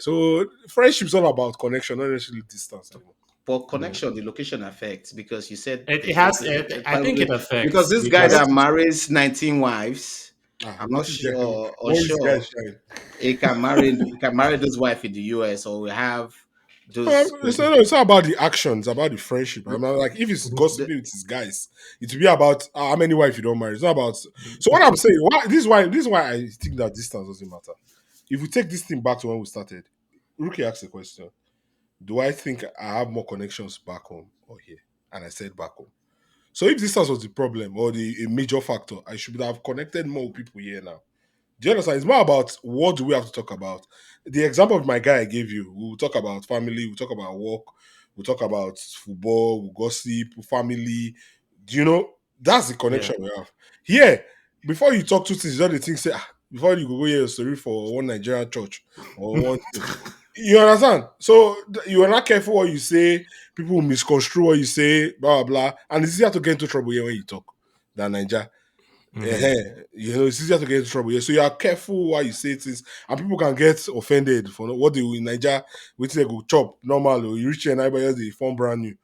So friendship's all about connection, not necessarily distance anymore. For Yeah. connection, the location affects because you said It has. I think it because affects this guy I don't because that think so. marries 19 wives, I'm not What is there? sure or What is the guy sure shine? he can marry this wife in the US, or we have those It's not about the actions, it's about the friendship. I'm not like if it's the, gossiping with his guys, it will be about how many wife you don't marry. It's not about. So what I'm saying, this is why I think that distance doesn't matter. If we take this thing back to when we started, Rookie asked the question: do I think I have more connections back home or here? And I said back home. So if distance was the problem or a major factor, I should have connected more people here now. Do you understand? It's more about what do we have to talk about. The example of my guy I gave you, we'll talk about family, we'll talk about work, we'll talk about football, we'll gossip, family. Do you know? That's the yeah. connection we have. Here, before you talk two things, you know the thing say, before you go hear a story for one Nigerian church or one thing. You understand? So you are not careful what you say, people will misconstrue what you say, blah blah blah. And it's easier to get into trouble here when you talk than Nigeria. Hmm. It's easier to get into trouble. Yeah. So you are careful why you say things, and people can get offended for what they will in Nigeria, which they go chop normal or you reach here and everybody else they form brand new.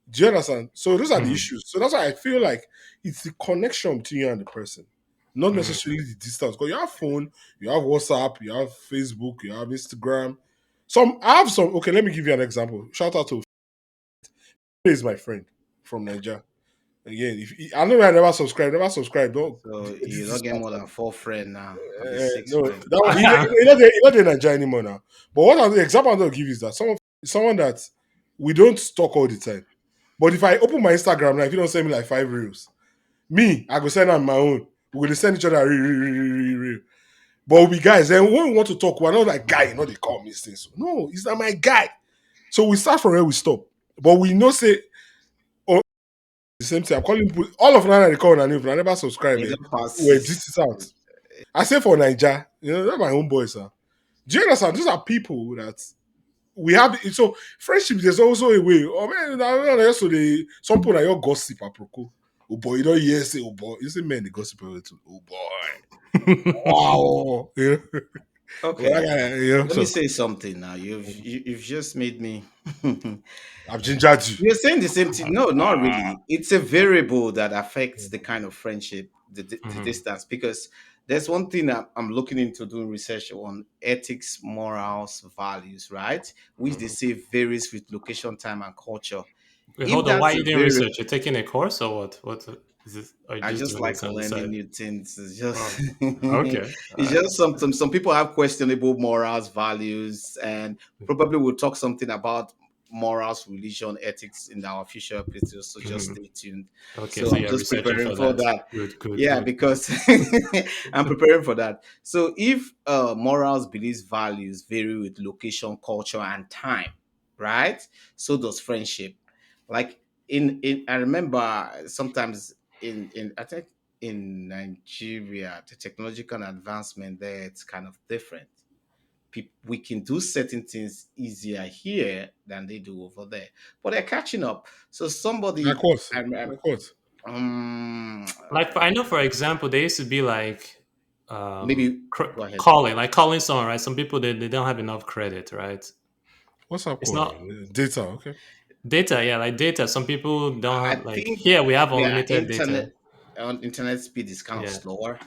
Do you understand? So those are the Hmm. issues. So that's why I feel like it's the connection between you and the person, not Hmm. necessarily the distance. Because you have phone, you have WhatsApp, you have Facebook, you have Instagram. Some I have some. Okay, let me give you an example. Shout out to is my friend from Nigeria. Again, if I know I never subscribe. Don't so get you don't this get part. more than four friends now. I'll be six No, friends. that one, he not in Nigeria anymore now. But the example I'm going to give is that someone that we don't talk all the time. But if I open my Instagram now, if you don't send me like 5 reels, me, I go send on my own. We're gonna send each other reel. But we be guys, then when we want to talk, we're not like guy, you know they call me things. No, he's not my guy. So we start from where we stop. But we know say oh, the same thing. I'm calling people, all of them they call on I never subscribe. It Eh. don't pass We're just six. it out. I say for Niger, they're my homeboys, sir. Do you understand? These are people that we have so friendship. There's also a way. Oh man, yesterday some people are your gossip apropos. Oh boy, you don't hear say oh boy. You see men they gossip over too. Oh boy, wow. Yeah, well, Okay. yeah. Let me So say something now. You've just made me. I've gingered you. You're saying the same thing. No, not really. It's a variable that affects the kind of friendship, the Mhm. distance. Because there's one thing that I'm looking into doing research on: ethics, morals, values, right? Which they Mhm. say varies with location, time, and culture. Wait, If hold on. Why are that's you a doing research? variable, You're taking a course or what? What is this? Are you I just just doing like this on the learning side? new things. It's just Oh, okay. All it's right. just some people have questionable morals, values, and probably we'll talk something about morals, religion, ethics in our future episodes. So just Mhm. stay tuned. Okay, So so I'm you're just researching preparing for for that. that. Good, good, Yeah, good. because I'm preparing for that. So if morals, beliefs, values vary with location, culture, and time, right? So does friendship. Like in I remember sometimes in I think in Nigeria, the technological advancement there it's kind of different. We can do certain things easier here than they do over there, but they're catching up. So Like somebody, what? I'm Like what? um, I know, for example, they used to be like maybe go ahead. calling, like calling someone, right? Some people they don't have enough credit, right? What's up It's not calling? Data, okay. data, yeah, like data. Some people don't I have like think here we have their unlimited data. internet speed is kind of Yeah, slower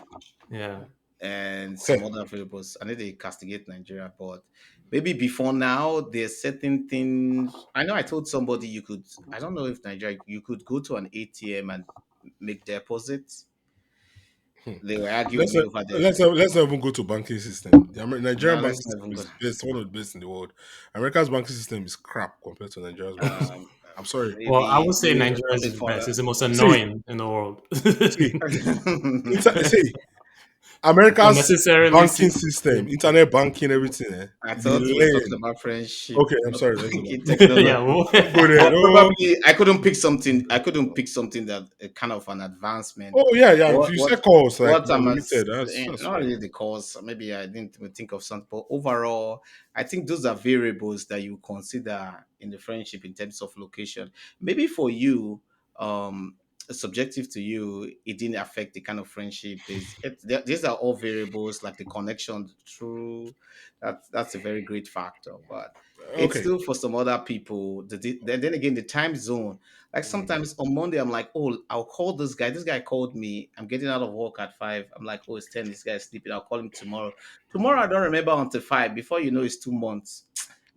yeah. and some Okay. other variables. I know they castigate Nigeria, but maybe before now, there's certain things. I know I told somebody you could, I don't know if Nigeria, you could go to an ATM and make deposits. They were arguing with Let's me not, over there. let's not even go to banking system. The Nigerian No, banking let's not system even go. is best, one of the best in the world. America's banking system is crap compared to Nigeria's banking system. Um, I'm sorry. Well, I maybe would say maybe Nigeria's topic is the for best. It's the most See, annoying in the world. see, see, America's Unnecessarily banking system, simple. internet banking, everything. I They thought we were talking learn. about friendship, Okay, I'm not sorry. Let's go back. in Yeah. technology. Don't go there. But No. probably I couldn't pick something. I couldn't pick something that kind of an advancement. Oh yeah, yeah. If What you what set calls like what I'm unlimited, that's not fine. really the cause. Maybe I didn't even think of something. But overall, I think those are variables that you consider in the friendship in terms of location. Maybe for you, subjective to you, it didn't affect the kind of friendship. These are all variables like the connection through. That's a very great factor, but it's Okay. still for some other people. Then again, the time zone. Like Mm. sometimes on Monday, I'm like, oh, I'll call this guy. This guy called me. I'm getting out of work at 5. I'm like, oh, it's 10. This guy's sleeping. I'll call him tomorrow. Tomorrow, I don't remember until 5. Before you know, it's 2 months.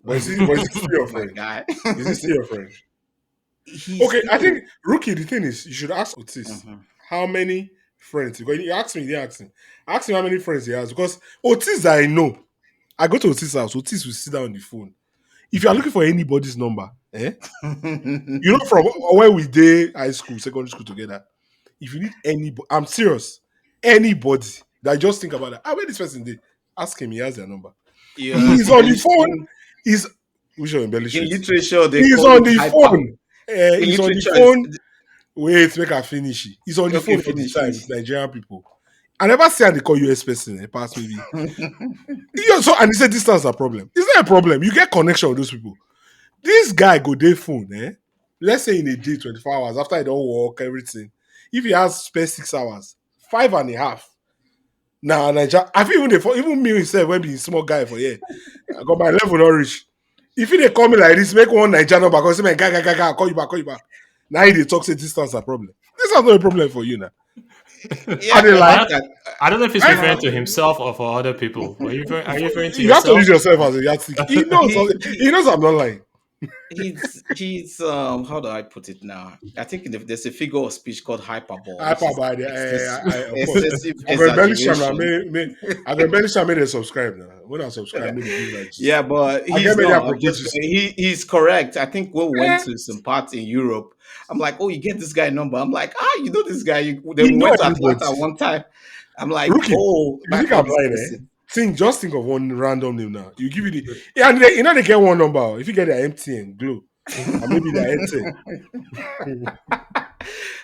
But is he still your My friend? guy. Is he still your friend? He's Okay, I still. think rookie. The thing is, you should ask Otis Mhm. how many friends. Because you asked me, you didn't ask him. Ask him how many friends he has. Because Otis, I know. I go to Otis' house. Otis will sit down on the phone. If you are looking for anybody's number, you know from where we did high school, secondary school together. If you need anybody, I'm serious. Anybody that just think about that. Where this person did? Ask him. He has their number. He Yeah, is on the phone. He's which one Belly in Street? literature, they He's call on it the hyper. phone. In He's on the literature, phone. Wait, make her finish. He's on the okay, phone all the finish, time finish. with Nigerian people. I never see how they call US person. Past maybe. Yeah, so and he said distance is a problem. It's not a problem. You get connection with those people. This guy go day phone, Let's say in a day, 24 hours after I don't work, everything. If he has spare 6 hours, five and a half. Now, Nigeria, I feel even me himself when being small guy for here. I got my level not reach. If he they call me like this, make one Nigeria number, because say, man, guy, I'll call you back. Now he dey talk say distance a problem. This is not a problem for you now. Yeah, Are they I like, like that. I don't know if he's eh? referring to himself or for other people. Are you referring to You have to yourself? use yourself as a yardstick. he He he knows I'm not lying. he's how do I put it now? I think there's a figure of speech called hyperbole, I which is by the, of course. excessive I'm going to belly sham now. exaggeration. I'm going to belly sham. May they subscribe now. When I subscribe, may they give that Yeah, gist. but I get he's me that not. I'm just proposes. he's correct. I think when we went Eh, to some parts in Europe, I'm like, oh, you get this guy number. I'm like, you know this guy. Then you we know went to everybody. Atlanta one time. I'm like, Rookie, oh, you I think call I'm this lying, person. just think of one random name now. You give it the, yeah, and they, they get one number. If you get their MTN, Glow, and maybe their Airtel.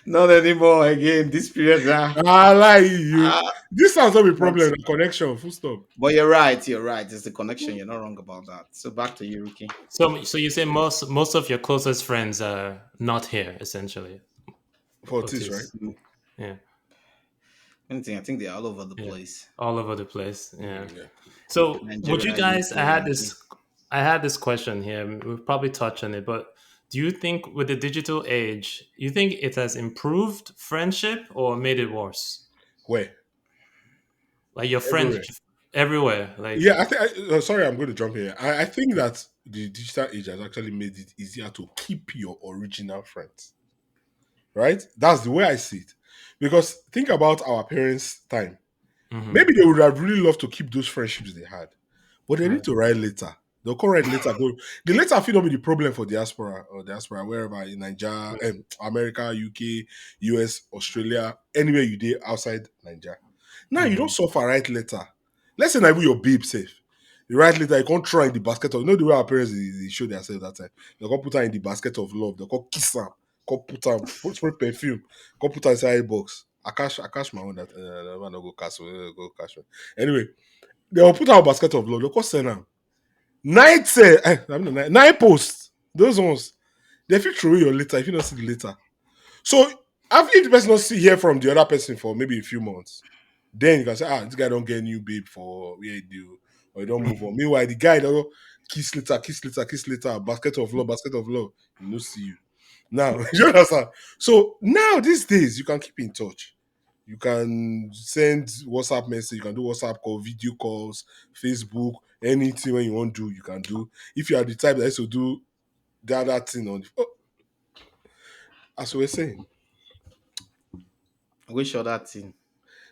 Not anymore again. This period now. I lie you. Uh, This sounds like a but problem. The connection. Full stop. but you're right. You're right. It's the connection. You're not wrong about that. So back to you, Ricky. So you say most of your closest friends are not here, essentially. For this, right? Otis. Yeah. Anything, I think they're all over the Yeah. place. All over the place. Yeah. Yeah. So would you Nigeria, guys UK, and I had this question here. We've probably touched on it, but do you think with the digital age, you think it has improved friendship or made it worse? Where? Like your friends Everywhere. everywhere. Like Yeah, I think. Sorry, I'm going to jump here. I think that the digital age has actually made it easier to keep your original friends. Right? That's the way I see it. Because think about our parents' time. mhm, Maybe they would have really loved to keep those friendships they had, but they need right. to write later. They'll call write later. Go. The later feel not be the problem for diaspora or diaspora wherever in Nigeria, America, UK, US, Australia, anywhere you did outside Nigeria. Now you don't Mhm, suffer right later. Let's say now your babe safe. You write later, you can't throw in the basket of, you know the way our parents they show themselves that time. They can't put her in the basket of love. They can't kiss her. Can't put her, put spray perfume. Can't put her inside a box. I cash my own that I'm not go cash. Go cash. Anyway, they'll put her in basket of love. They'll call send her. Night, I mean, nine posts. Those ones. They feel throw your letter if you don't see the letter. So if the person not see hear from the other person for maybe a few months, then you can say, this guy don't get a new babe for where he do, or you don't move on. Meanwhile, the guy don't kiss later, kiss later, kiss later, basket of love, he no see you. Now, you understand? So now these days you can keep in touch. You can send WhatsApp message, you can do WhatsApp call, video calls, Facebook, anything when you want to do, you can do. If you are the type that used to do the other thing on the, as we were saying. which other thing?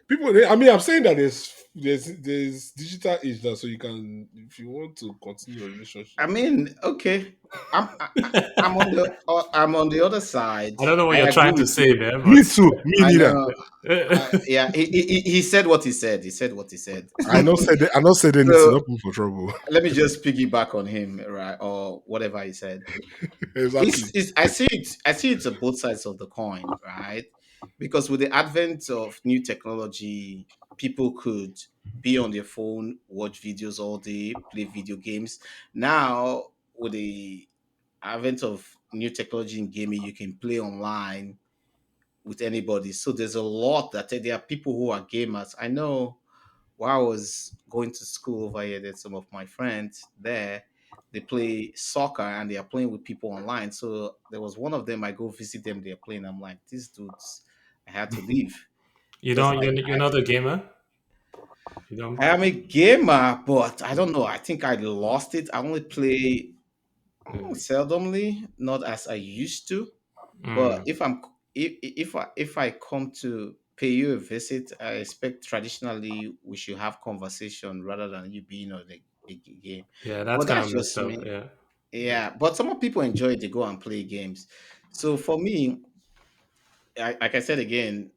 People, I mean, I'm saying that there's digital age now, so you can, if you want to continue your relationship. I mean, okay. I'm on the I'm on the other side. I don't know what I you're agree trying to with say you. there, Me but too. Me I neither. know. Yeah, he said what he said. He said what he said. I not said anything. So Not put for trouble. let me just piggyback on him, right, or whatever he said. Exactly. I see it. I see it's on both sides of the coin, right? Because with the advent of new technology, people could be on their phone, watch videos all day, play video games. Now, with the advent of new technology in gaming, you can play online with anybody. So there's a lot that there are people who are gamers. I know while I was going to school over here, there's some of my friends there. They play soccer and they are playing with people online. So there was one of them. I go visit them. They're playing. I'm like, these dudes. I had to leave you because don't you're not a gamer? You I don't am a gamer, but I don't know. I think I lost it. I only play seldomly, not as I used to. But mm, if I come to pay you a visit, I expect traditionally we should have conversation rather than you being on a game. yeah, that's But kind of that's messed just up. me. Yeah. Yeah. But some people enjoy it, they go and play games. So for me, like I said again,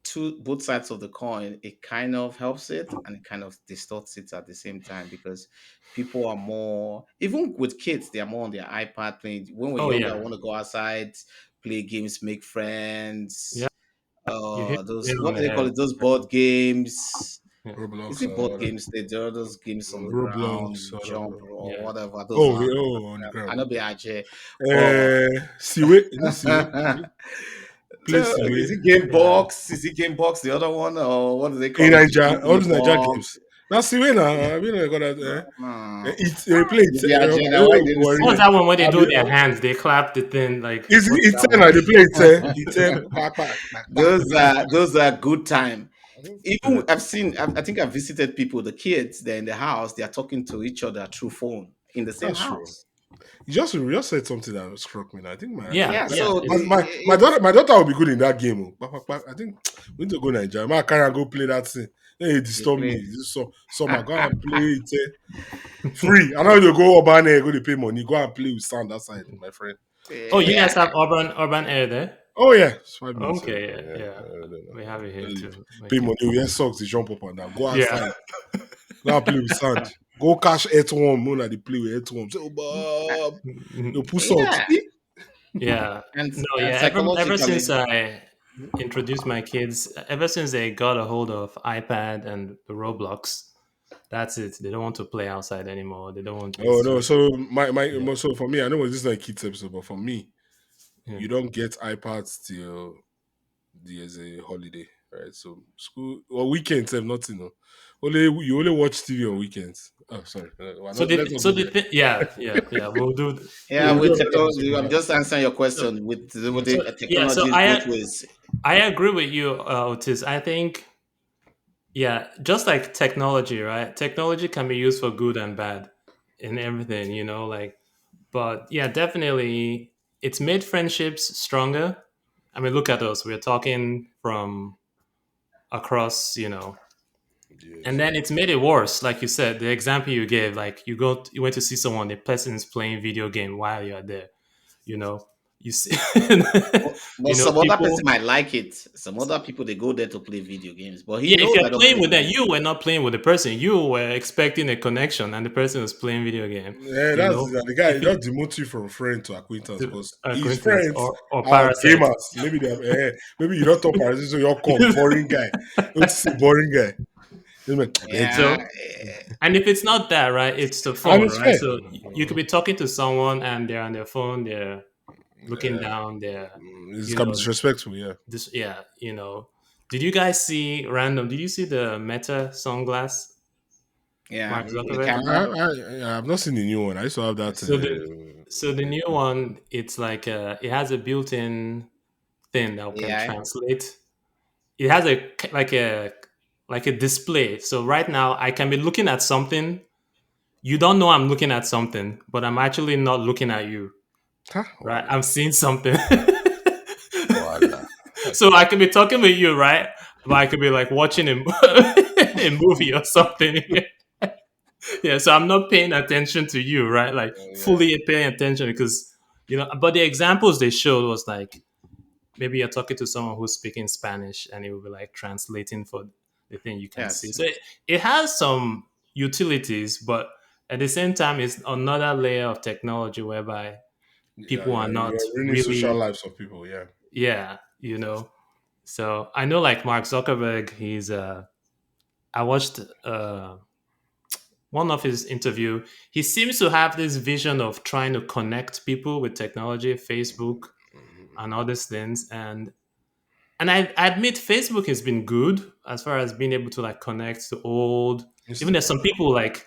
two both sides of the coin, it kind of helps it and it kind of distorts it at the same time because people are more even with kids, they are more on their iPad playing. When we're Oh younger, I yeah. want to go outside, play games, make Yeah. friends. You hit the Those nail on what the do they call it? head. Those board games. Yeah. Is Roblox it board or games? There are those games on the ground, Roblox. you I don't jump know. or Yeah. whatever. Those Oh, are on the I ground. know be actually, but Siwe, is it Siwe? Play so Siwe is it game Yeah. box? Is it game box? The other one, or what do they in call it? Nigeria. All Game those Nigeria box. games. Now Siwe now. I mean, I got that. No. It's play it. Maybe I Jenna, why you didn't What's say? that one where they I do mean, their hands? They clap the thing like it's what's it's that one? they play it. Those are good time. Yeah. Even I think I've visited people, the kids, they're in the house, they are talking to each other through phone in the same That's true. house. You just said something that struck me. I think Yeah. Yeah, Yeah. so It's my daughter will be good in that game. I think we need to go Nigeria. My carry and go play that thing. Hey, they disturb me. play. This summer, go and play it. Free. I know you go urban air, go to pay money. Go and play with sound outside, my friend. oh, you guys Yeah. have urban air there? Oh yeah, it's 5 minutes away. Okay, yeah, Yeah, yeah. I don't know. We have it here Leave. too. Pay Okay. money. We wear socks. They jump up and down. Go Yeah. outside. Go and play with sand. Go cash earthworm. More than they play with earthworm. Say, oh, Bob, Mhm. you put socks. Yeah. Yeah. And No, and yeah. Ever since psychologically, I introduced my kids, ever since they got a hold of iPad and the Roblox, that's it. They don't want to play outside anymore. They don't want. Oh It's no, just so yeah, so for me, I know this is not a kids episode, but for me, yeah. you don't get iPads till there's a holiday, right? So school or weekends have nothing. No. Only you only watch TV on weekends. Oh, sorry. Let's not So go the there. thing, yeah, yeah, yeah. yeah, We'll do with another episode technology, on I'm that. just answering your So question. With so the yeah. So technology is both ways. I agree with you, Otis. I think yeah, just like technology, right? Technology can be used for good and bad in everything, like, but yeah, definitely it's made friendships stronger. I mean, look at us. We're talking from across, and Yes. then it's made it worse. Like you said, the example you gave, like you went to see someone, the person is playing video game while you're there, you know, you see, But some other person people. might like it. Some other people they go there to play video games, but he Yeah, if knows you're I don't playing play with them, video you were not playing with the person. You were expecting a connection, and the person was playing video game. Yeah, You that's know, the guy. if it Just demote you from friend to acquaintance to because his acquaintance friends or are parasite. gamers. Maybe they have, maybe you don't talk parasite, so you're come boring guy. It's a boring guy. He's like, I beg you. Yeah, So, and if it's not that, right, it's the And phone, it's right? fair. So you could be talking to someone and they're on their phone, they're looking Yeah, down, they're, it's you kind of know, disrespectful. Yeah. this, yeah, Did you guys see random? Did you see the Meta sunglass, yeah, Mark with the Zuckerberg? camera. I've not seen the new one. I used to have that. So the new one, it's like it has a built-in thing that can AI. translate. It has like a display. So right now I can be looking at something. You don't know I'm looking at something, but I'm actually not looking at you. Huh? Right? Voila. I'm seeing something. Voila. So I could be talking with you, right? But I could be like watching a movie or something. Yeah, so I'm not paying attention to you, right? Like Yeah. fully paying attention because but the examples they showed was like maybe you're talking to someone who's speaking Spanish and it will be like translating for the thing you can see. Yes, So it has some utilities, but at the same time, it's another layer of technology whereby people are not You're ruining social really, lives of people. Yeah. yeah. So I know like Mark Zuckerberg, I watched one of his interview. He seems to have this vision of trying to connect people with technology, Facebook and all these things. And I admit Facebook has been good as far as being able to like connect to old. Used Even to, there's some people like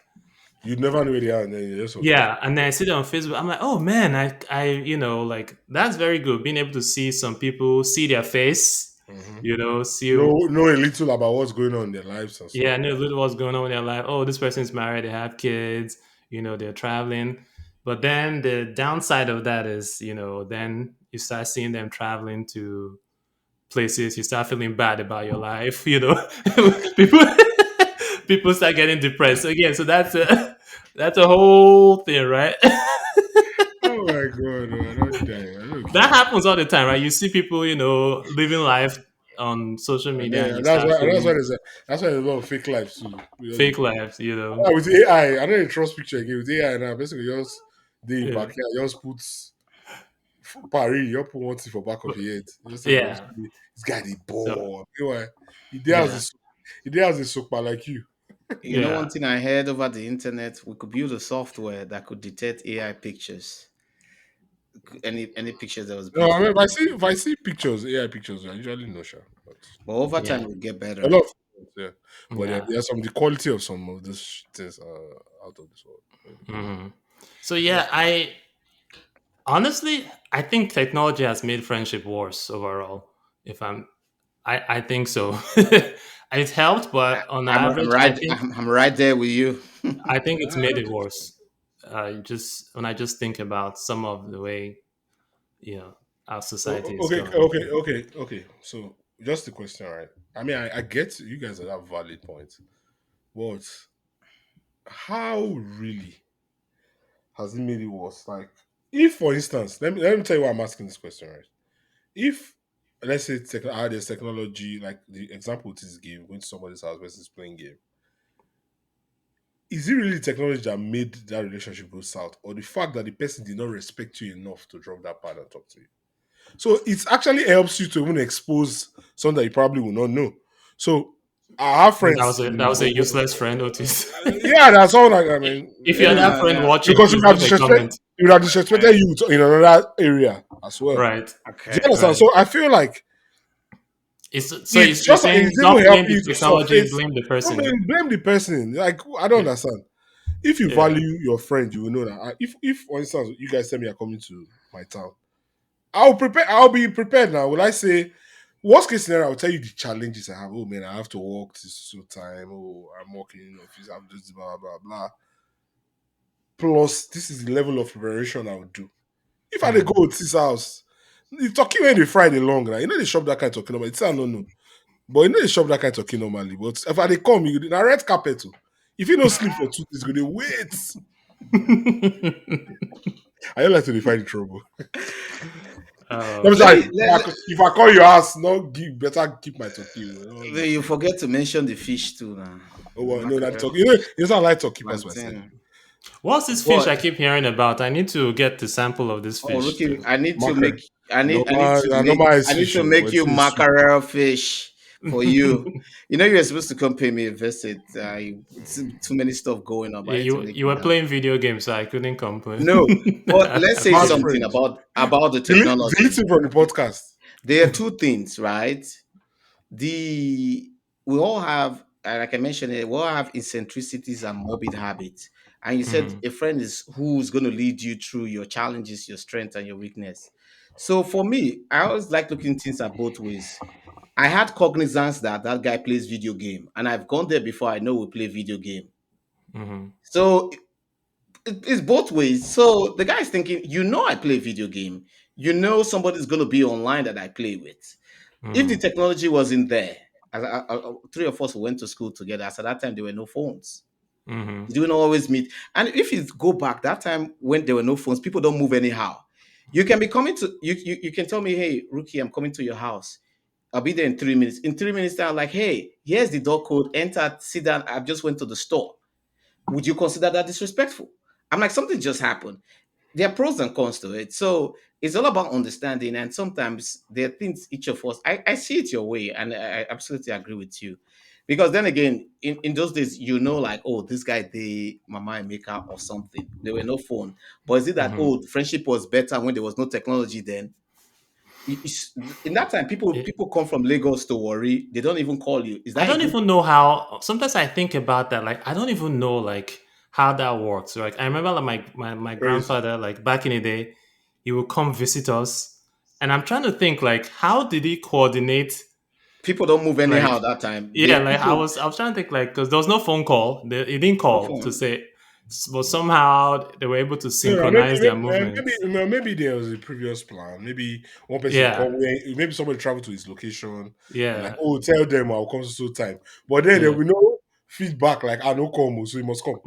you never know where they are, and then you're just on Facebook. yeah, and then I see them on Facebook. I'm like, oh man, I like that's very good. Being able to see some people, see their face, Hmm. see Know a little about what's going on in their lives and stuff. yeah, know a little what's going on in their life. Oh, this person's married, they have kids, they're traveling. But then the downside of that is, then you start seeing them traveling to places, you start feeling bad about your life, people people start getting depressed. So again, so that's a whole thing, right? Oh my god, I don't die. I don't That kill. happens all the time, right? You see people, living life on social And media and then you start feeling that's why there's a lot of fake lives too. fake lives, With AI, I don't trust picture again. With AI now, basically just the yeah. backyard, just put Paris, you put one thing for back of your head. You just say, bro, Yeah. this guy the So ball. You know why? yeah. He did has a super like you. you know one Yeah. thing I heard over the internet, we could build a software that could detect AI pictures, any pictures that was No, I beautiful. mean if I see pictures, AI pictures, I usually know sure. But But over time, Yeah. it will get a better. lot of things, yeah. But Yeah. there's some the quality of some of these things are out of this world. hmm So Yeah. yeah, I honestly I think technology has made friendship worse overall. If I think so. It's helped, but on I'm average, I right. think I'm right there with you. I think it's I made don't it think so. worse. Just when I just think about some of the way our society is going. Okay. So just the question, right? I mean, I get you guys have valid points, but how really has it made it worse? Like, if for instance, let me tell you why I'm asking this question, right? If let's say there's technology, like the example this game, going to somebody's house versus playing game. is it really technology that made that relationship go south, or the fact that the person did not respect you enough to drop that pad and talk to you? So it actually helps you to even expose something that you probably will not know. So I have And friends that in was a useless friend, Otis. yeah, that's all. I mean, If you had maybe that friend Yeah. watching, because please leave a comment. he would have disrespected you in another area as well. Right, Do you Okay. understand? right. So I feel like It's so it's you're just saying it's even don't blame helping the you to technology, surface. blame the No, person. man, blame the person. Like I don't Yeah, understand. If you yeah. value your friend, you will know that. If for instance you guys tell me you're coming to my town, I'll prepare. I'll be prepared now. Will I say worst case scenario? I'll tell you the challenges I have. Oh man, I have to work this so time. Oh, I'm working in office. I'm just blah blah blah. Plus, this is the level of preparation I would do. If I dey Mm. go to his house, the turkey when they fry the long, right? You know they shop that kind of turkey normally. It's I don't know. But you know they shop that kind of turkey normally. But if I dey come, you na red carpet too. If you don't sleep for 2 days, go dey wait. I don't like to define trouble. Let me Oh, Let say, me if I call your house, no give better keep my turkey. No you disturb. forget to mention the fish too now. Oh well, no, not Mackerel, turkey. You know I like turkey past myself. plantain. what's this fish But I keep hearing about? I need to get the sample of this oh, fish Rookie, too. Mackerel. Normal, normal I ice need fish, to oh, make but you it's sweet. mackerel fish for you. You know you were supposed to come pay me a visit. Too many stuff going on, but I need to make You it were happen. playing video games, so I couldn't complain. No, but let's I say Bad appreciate. something friend. about the Delete technology. it from the podcast. There are two things, right? The We all have, like I mentioned, we all have eccentricities and morbid habits. And you said Mm, a friend is who's going to lead you through your challenges, your strength, and your weakness. So for me, I always like looking things at both ways. I had cognizance that that guy plays video game, and I've gone there before. I know we play video game, mm, so it's both ways. So the guy is thinking, I play video game. Somebody's going to be online that I play with. If the mm, technology wasn't there, three of us went to school together. As at that time, there were no phones. mm, You don't always meet. And if you go back, that time when there were no phones, people don't move anyhow. You can be coming to you can tell me, hey, Rookie, I'm coming to your house. I'll be there in 3 minutes. In 3 minutes, I'm like, hey, here's the door code. Enter, sit down. I just went to the store. Would you consider that disrespectful? I'm like, something just happened. There are pros and cons to it. So it's all about understanding. And sometimes there are things each of us, I see it your way, and I absolutely agree with you. Because then again, in those days, like, oh, this guy, the Mama Maker or something. There were no phone. But is it that, mm. oh, friendship was better when there was no technology then? In that time, people come from Lagos to worry. They don't even call you. Is I that a don't good? even know how. Sometimes I think about that. Like I don't even know like how that works. Like I remember like my Crazy. grandfather like back in the day, he would come visit us, and I'm trying to think like how did he coordinate People don't move anyhow like that time. yeah The like people I was trying to think like because there was no phone call. He didn't no call to phone. say, but somehow they were able to No, synchronize their movements. maybe there was a previous plan. Maybe one person Yeah, come, maybe somebody travel to his location and like, yeah, oh, tell them I'll come so time. But then there yeah. will be no feedback like, I no come, oh, so you must come.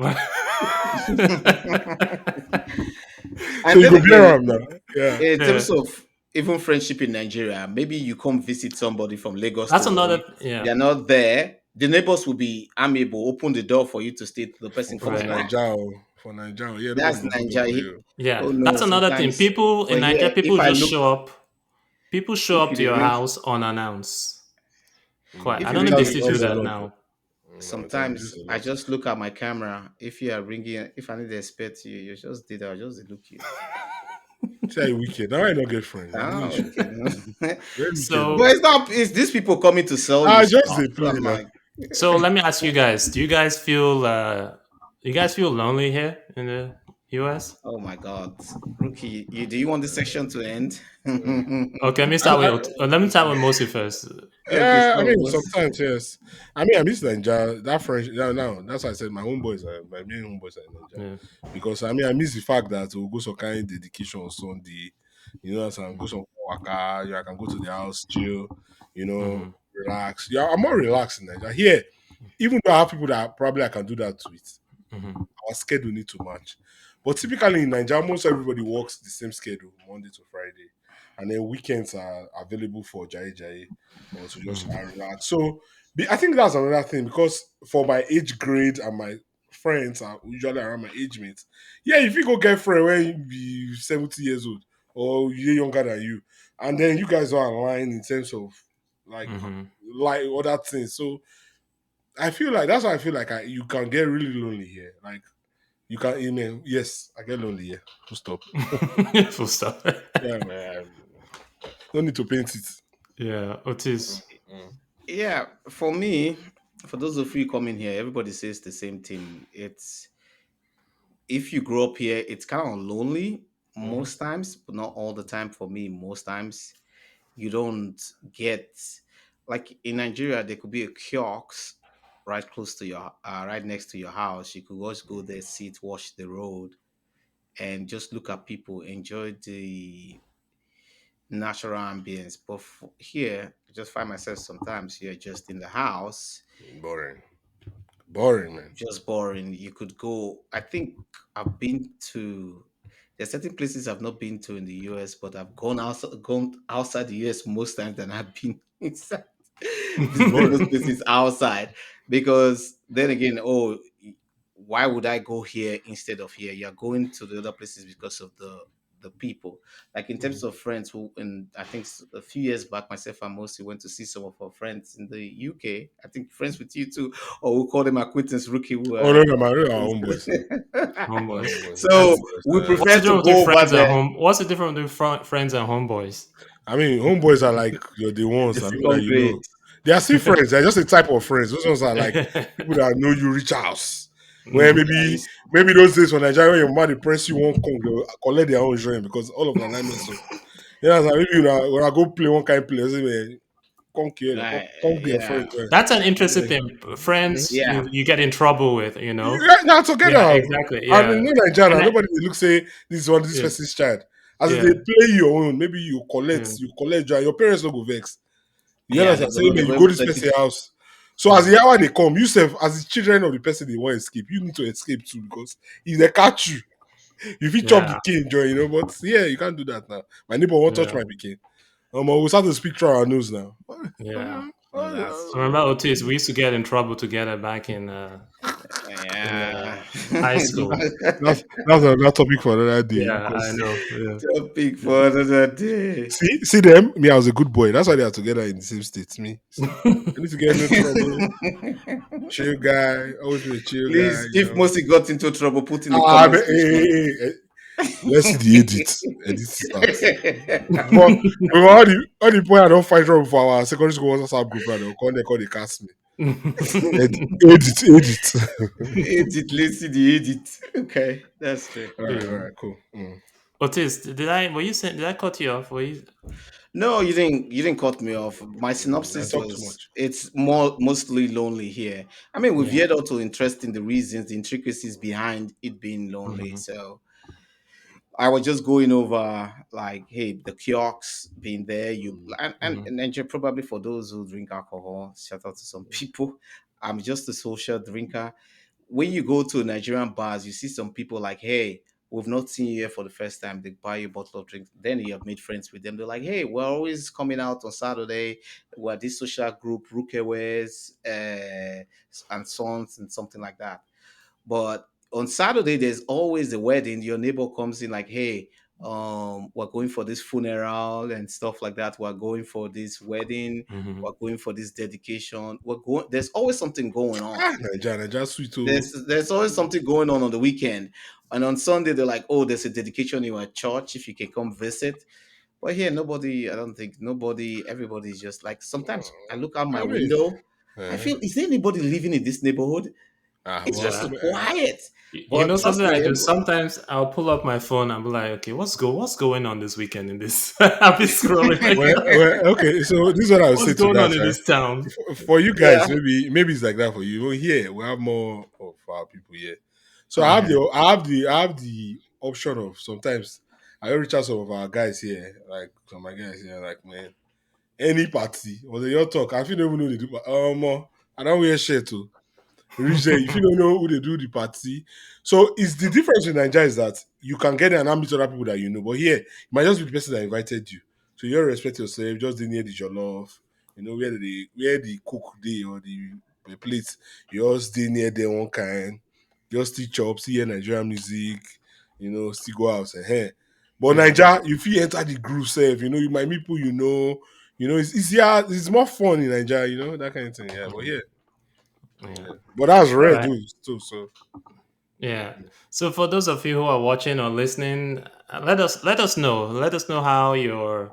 So And you then go blame again, him now. Yeah. in yeah. terms of even friendship in Nigeria, maybe you come visit somebody from Lagos to That's another worry. yeah. They're not there. The neighbors will be amiable, open the door for you to stay till the person For comes Right. back. Nigeria, for Nigeria, yeah, nobody That's will open door for Nigeria. you. Yeah, Oh no, that's another thing. sometimes. People in But Nigeria, here, people if I just look, show up. People show if up you to dey your ring, house unannounced. Quite. I if Mm, you don't know ring if they the that's still do this a that lot. doorbell, now. I tell you, this sometimes is a I lot. just look at my camera. If you are ringing, if I need to expect you, you just did. I just dey look you. See how you wicked. Now I don't get friends. I Ah, wish you. okay. Very wicked. But So, Oh. it's not. It's these people coming to sell you I just stuff. they So play I'm now. like, so let me ask you guys: Do you guys feel you guys feel lonely here in the U.S.? oh my God, Rookie, do you want this section to end? Okay, let me I, start I, with let me start with Mosi first. Okay, yeah, I so mean, sometimes yes. I mean, I miss Nigeria. That French now. That's why I said my homeboys are my main homeboys are in Nigeria. Yeah. Because I mean, I miss the fact that we'll go some kind of dedication on Sunday. You know, so I can go some waka. I can go to the house, chill. Mm-hmm. Relax. Yeah, I'm more relaxed in Nigeria. Here, even though I have people that probably I can do that with, Mm-hmm. our schedule need to match. But typically in Nigeria, almost everybody works the same schedule, Monday to Friday. And then weekends are available for Jai Jai or to just Mm-hmm. relax. So I think that's another thing because for my age grade and my friends are usually around my age mates. Yeah, if you go get friend when you be 70 years old or you're younger than you, and then you guys are aligned in terms of like Mm-hmm. like other things. So I feel like that's why I feel like you can get really lonely here. Like you can email. Yes, I get lonely here. Full stop. Full stop. Yeah, man. No need to paint it. Yeah, Otis. Mm. Yeah, for me, for those of you coming here, everybody says the same thing. It's if you grow up here, it's kind of lonely Mm. most times, but not all the time. For me, most times you don't get like in Nigeria, there could be a kiosk right close to your right next to your house. You could just go there, sit, watch the road, and just look at people, enjoy the natural ambience. But here, I just find myself sometimes here just in the house, Boring. Boring, man. just boring. You could go. I think I've been to. There's certain places I've not been to in the US, but I've gone outside the US most times than I've been inside visiting those Boring. places outside. Because then again, why would I go here instead of here? You're going to the other places because of the people. Like in terms of friends, who and I think a few years back, myself and Mosi went to see some of our friends in the UK. I think friends with you too, or we'll call them acquaintance rookie. Who Oh are no, no, man, we are homeboys. We are Homeboys. homeboys. We are so That's homeboys. we what's prefer the to difference between go over friends and there. home? What's the difference between friends and homeboys? I mean, homeboys are like you're the The ones that people that second you grade. know. They are still friends. They're just a type of friends. Those ones are like people that know you reach house. Where Mm. Yeah, maybe those days when Nigeria, when your mother press you won't come, they'll collect their own joint because all of them alignment. So yeah, so maybe when I go play one kind of play, I say, man, come here, come be your yeah, friend. Join. That's an interesting Yeah. thing. Friends, yeah, you get in trouble with, you know. Yeah, now Yeah, together. exactly. I mean, Yeah, no Nigeria, and I, nobody dey look say this yeah, person's child. As if yeah, they play your own, maybe yeah, you collect joy. Your parents don't go vex. You yeah. understand? Say, man, They you were go able this to take person's it. house. So as yeah, the hour they come, you self, as the children of the person they want to escape, you need to escape too because if they catch you, you fit chop the yeah, king joy, you know. But yeah, you can't do that now. My neighbor won't touch yeah, my pikin. We'll start to speak through our nose now. yeah. No, that's I remember true. Otis. We used to get in trouble together back in Yeah. high school. That's another topic for another day Yeah, I because know. Yeah. Topic for another day. see them. Me, I was a good boy. That's why they are together in the same state. Me, see, I need to get in no trouble. Chill guy, always be a chill guy. Please, You if know. Mosi got into trouble, put in the Ah, comment section. let's see the edit. Edit is out. But with all the point I don't fight trouble for our secondary school WhatsApp group, and they call they cast me. Edit. Edit, let's see the edit. Okay, that's true. All Yeah. right, cool. Mm. Otis, did I? Were you saying? Did I cut you off? Were you? No, you didn't cut me off. My I synopsis talk too was much. it's mostly lonely here. I mean, we've Yeah. yet also interesting the reasons, the intricacies behind it being lonely. Hmm. So I was just going over like, hey, the kiosks being there, Hmm. and then probably for those who drink alcohol, shout out to some people. I'm just a social drinker. When you go to Nigerian bars, you see some people like, hey, we've not seen you here for the first time. They buy you a bottle of drinks. Then you have made friends with them. They're like, hey, we're always coming out on Saturday. We're this social group, Rookeways, and Sons, and something like that. But on Saturday, there's always a wedding. Your neighbor comes in like, hey, we're going for this funeral and stuff like that. We're going for this wedding. Hmm. We're going for this dedication. We're going. There's always something going Ah, on. Nigeria, sweet too. There's always something going on the weekend. And on Sunday, they're like, oh, there's a dedication in our church. If you can come visit. But here, nobody. I don't think nobody. Everybody's just like. Sometimes I look out my I mean, window. I eh, feel, is there anybody living in this neighborhood? It's well, just Yeah. so quiet. You know But trust something I me, do? Sometimes I'll pull up my phone and be like, okay, what's going on this weekend in this? I'll be scrolling like, okay. So this is what I would what's say to going on that, in right? this town? For you yeah. guys, maybe it's like that for you. Well, here we have more of our people here. So Uh-huh. I have the option of sometimes I reach out some of our guys here, like some of my guys here, like man, any party or your talk. I feel don't even know they do. But, I don't wear shirt too. Reach there, if you don't know who they do the party. So it's the difference in Nigeria is that you can get there and meet other people that you know. But here, it might just be the person that invited you. So you don't respect yourself, just dey near the jollof, where the cook day or the plate, you just stay near there one kind. just still chop, see hear Nigerian music, still go out and hey. But Yeah. Nigeria, if you enter the group self, you might meet people it's easier, it's more fun in Nigeria, that kind of thing. Yeah, but Mm, yeah. yeah. Yeah. But that's All rare right. too, so Yeah. So for those of you who are watching or listening, let us know how your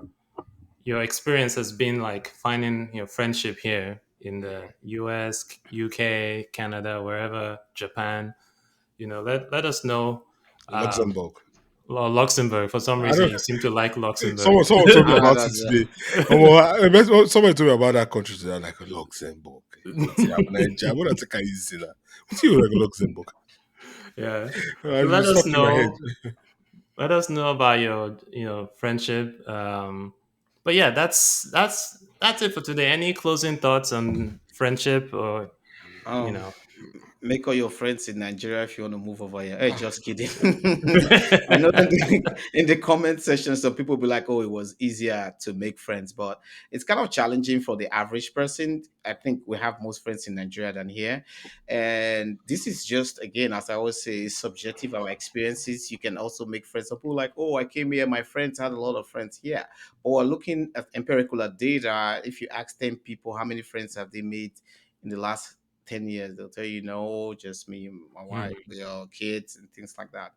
experience has been like finding your friendship here in the US, UK, Canada, wherever, Japan. Let us know. Um, Luxembourg. well, Luxembourg, for some I reason, don't. you seem to like Luxembourg. Someone told me Ah, about no, it no. today. Somebody told me about that country today. I'm like Luxembourg. What's it happening? Nigeria. What I take easy now. What's you like Luxembourg? Yeah. I've So been let us stuck in my head. know. Let us know about your friendship. But yeah, that's it for today. Any closing thoughts on friendship or you Um, know? make all your friends in Nigeria if you want to move over here. Hey, just kidding. I know in the comment section, some people be like, "Oh, it was easier to make friends," but it's kind of challenging for the average person. I think we have most friends in Nigeria than here, and this is just again, as I always say, subjective. Our experiences. You can also make friends. Some people like, "Oh, I came here. My friends had a lot of friends here." Or looking at empirical data, if you ask 10 people how many friends have they made in the last 10 years, they'll tell you no, just me and my wife, Mm, kids and things like that.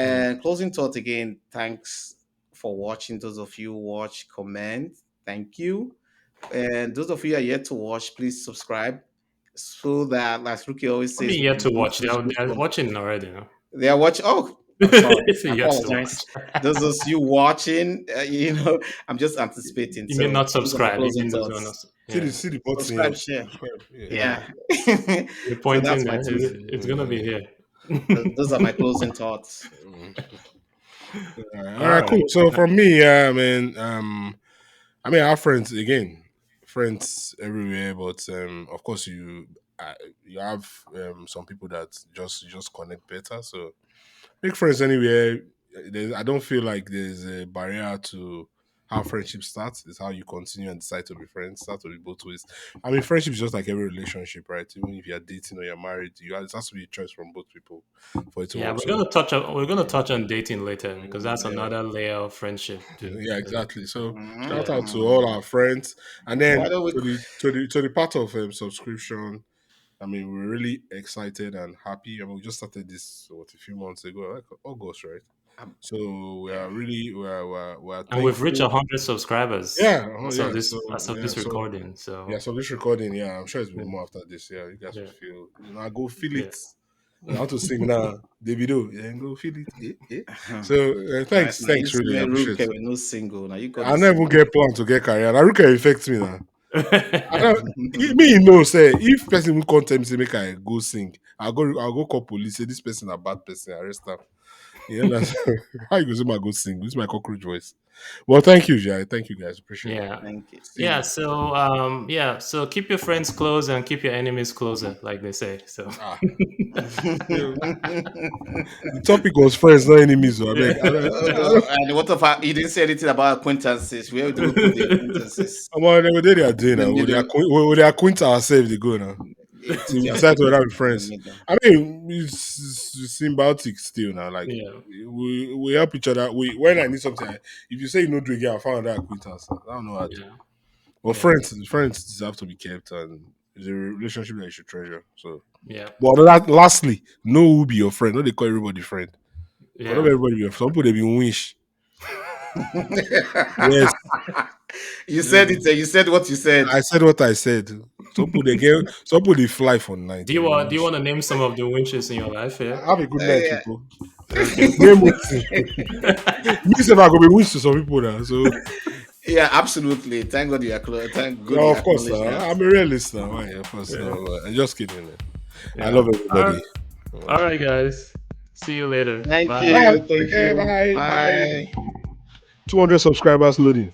mm. And closing thought again, thanks for watching. Those of you who watch, comment, thank you. And those of you who are yet to watch, please subscribe so that, like Ruki always I says, mean, we yet can to reach watch. They're, those they're goosebumps. watching already. They are watching. Oh, I'm sorry. I Yet to apologize. watch. Those of you watching, I'm just anticipating. You mean So not those are my subscribe? You closing mean those are not? thoughts. Yeah, See the button here. Subscribe, share. Subscribe. Yeah. yeah. Yeah. You're So pointing that's my there. two. It's gonna be here. Those are my closing thoughts. All All right, cool. right. So from me, yeah, man, I mean, our friends again, friends everywhere, but of course, you have some people that just connect better. So make friends anywhere. I don't feel like there's a barrier to how friendship starts. It's how you continue and decide to be friends. Start to be both ways. I mean, friendship is just like every relationship, right? Even if you're dating or you're married, it has to be a choice from both people for it to Yeah, work. we're So gonna touch on we're gonna touch on dating later because that's yeah, another layer of friendship too. yeah, So, exactly. So shout out to Mhm. all our friends, and Why then don't we? to the part of subscription. I mean, we're really excited and happy. I mean, we just started this a few months ago, like August, right? Um, So we are yeah. really we are and we've reached thankful. 100 subscribers Yeah, as of yeah. this So as of yeah, this so recording. yeah, So so this recording, yeah, I'm sure it's yeah, been more after this. Yeah, you guys will yeah, feel, I go feel yeah. it. I want to sing now, Davido, yeah, go feel it. So Now, thanks, now you thanks, see really, I me appreciate Ruke it. with no single. Now you got I the never even single. get plan to get career. Now Ruka affects me now. I don't, me know say if person will come tell me say make I go sing, I'll go call police. Say this person a bad person, arrest them. You understand? How you go say my go sing? This is my cockroach voice. Well, thank you, Jai. Thank you guys. Appreciate it. Yeah. Thank you. See Yeah. you. So so keep your friends close and keep your enemies closer, like they say. So Ah, you the topic was friends, not enemies. So I beg. yeah. And what if you didn't say anything about acquaintances? Where do we put the acquaintances I'm on what they are in doing the now. middle? They acquaint ourselves. They go now. It's To just decide put whether it we're in the friends. middle. I mean, it's symbiotic still now. Like Yeah. we help each other. We when I need something, if you say you know do again, I found that acquaintance. I don't know how to. Yeah. But Yeah. friends deserve to be kept, and it's a relationship that you should treasure. So, Yeah. but lastly, know who be your friend. Not they call everybody friend. Because not Yeah. everybody be your friend. Some people they be wish. Yes, You said it. You said what you said. I said what I said. Some people they fly for night. Do They you be want do you wish. want to name some of the winches in your life here? Have a good night, Yeah. people. Okay. Name it. Me say I go be wish to some people now. So Yeah, absolutely. Thank God you acknowledge. Thank God no, you of course, acknowledge that. I'm a realist now. Why? Of course, Yeah. no. I'm just kidding. Man. I Yeah. love All right. everybody. All right, guys. See you later. Thank Bye. Bye. you. Thank Okay, you. bye. Bye. Bye. 200 subscribers loading.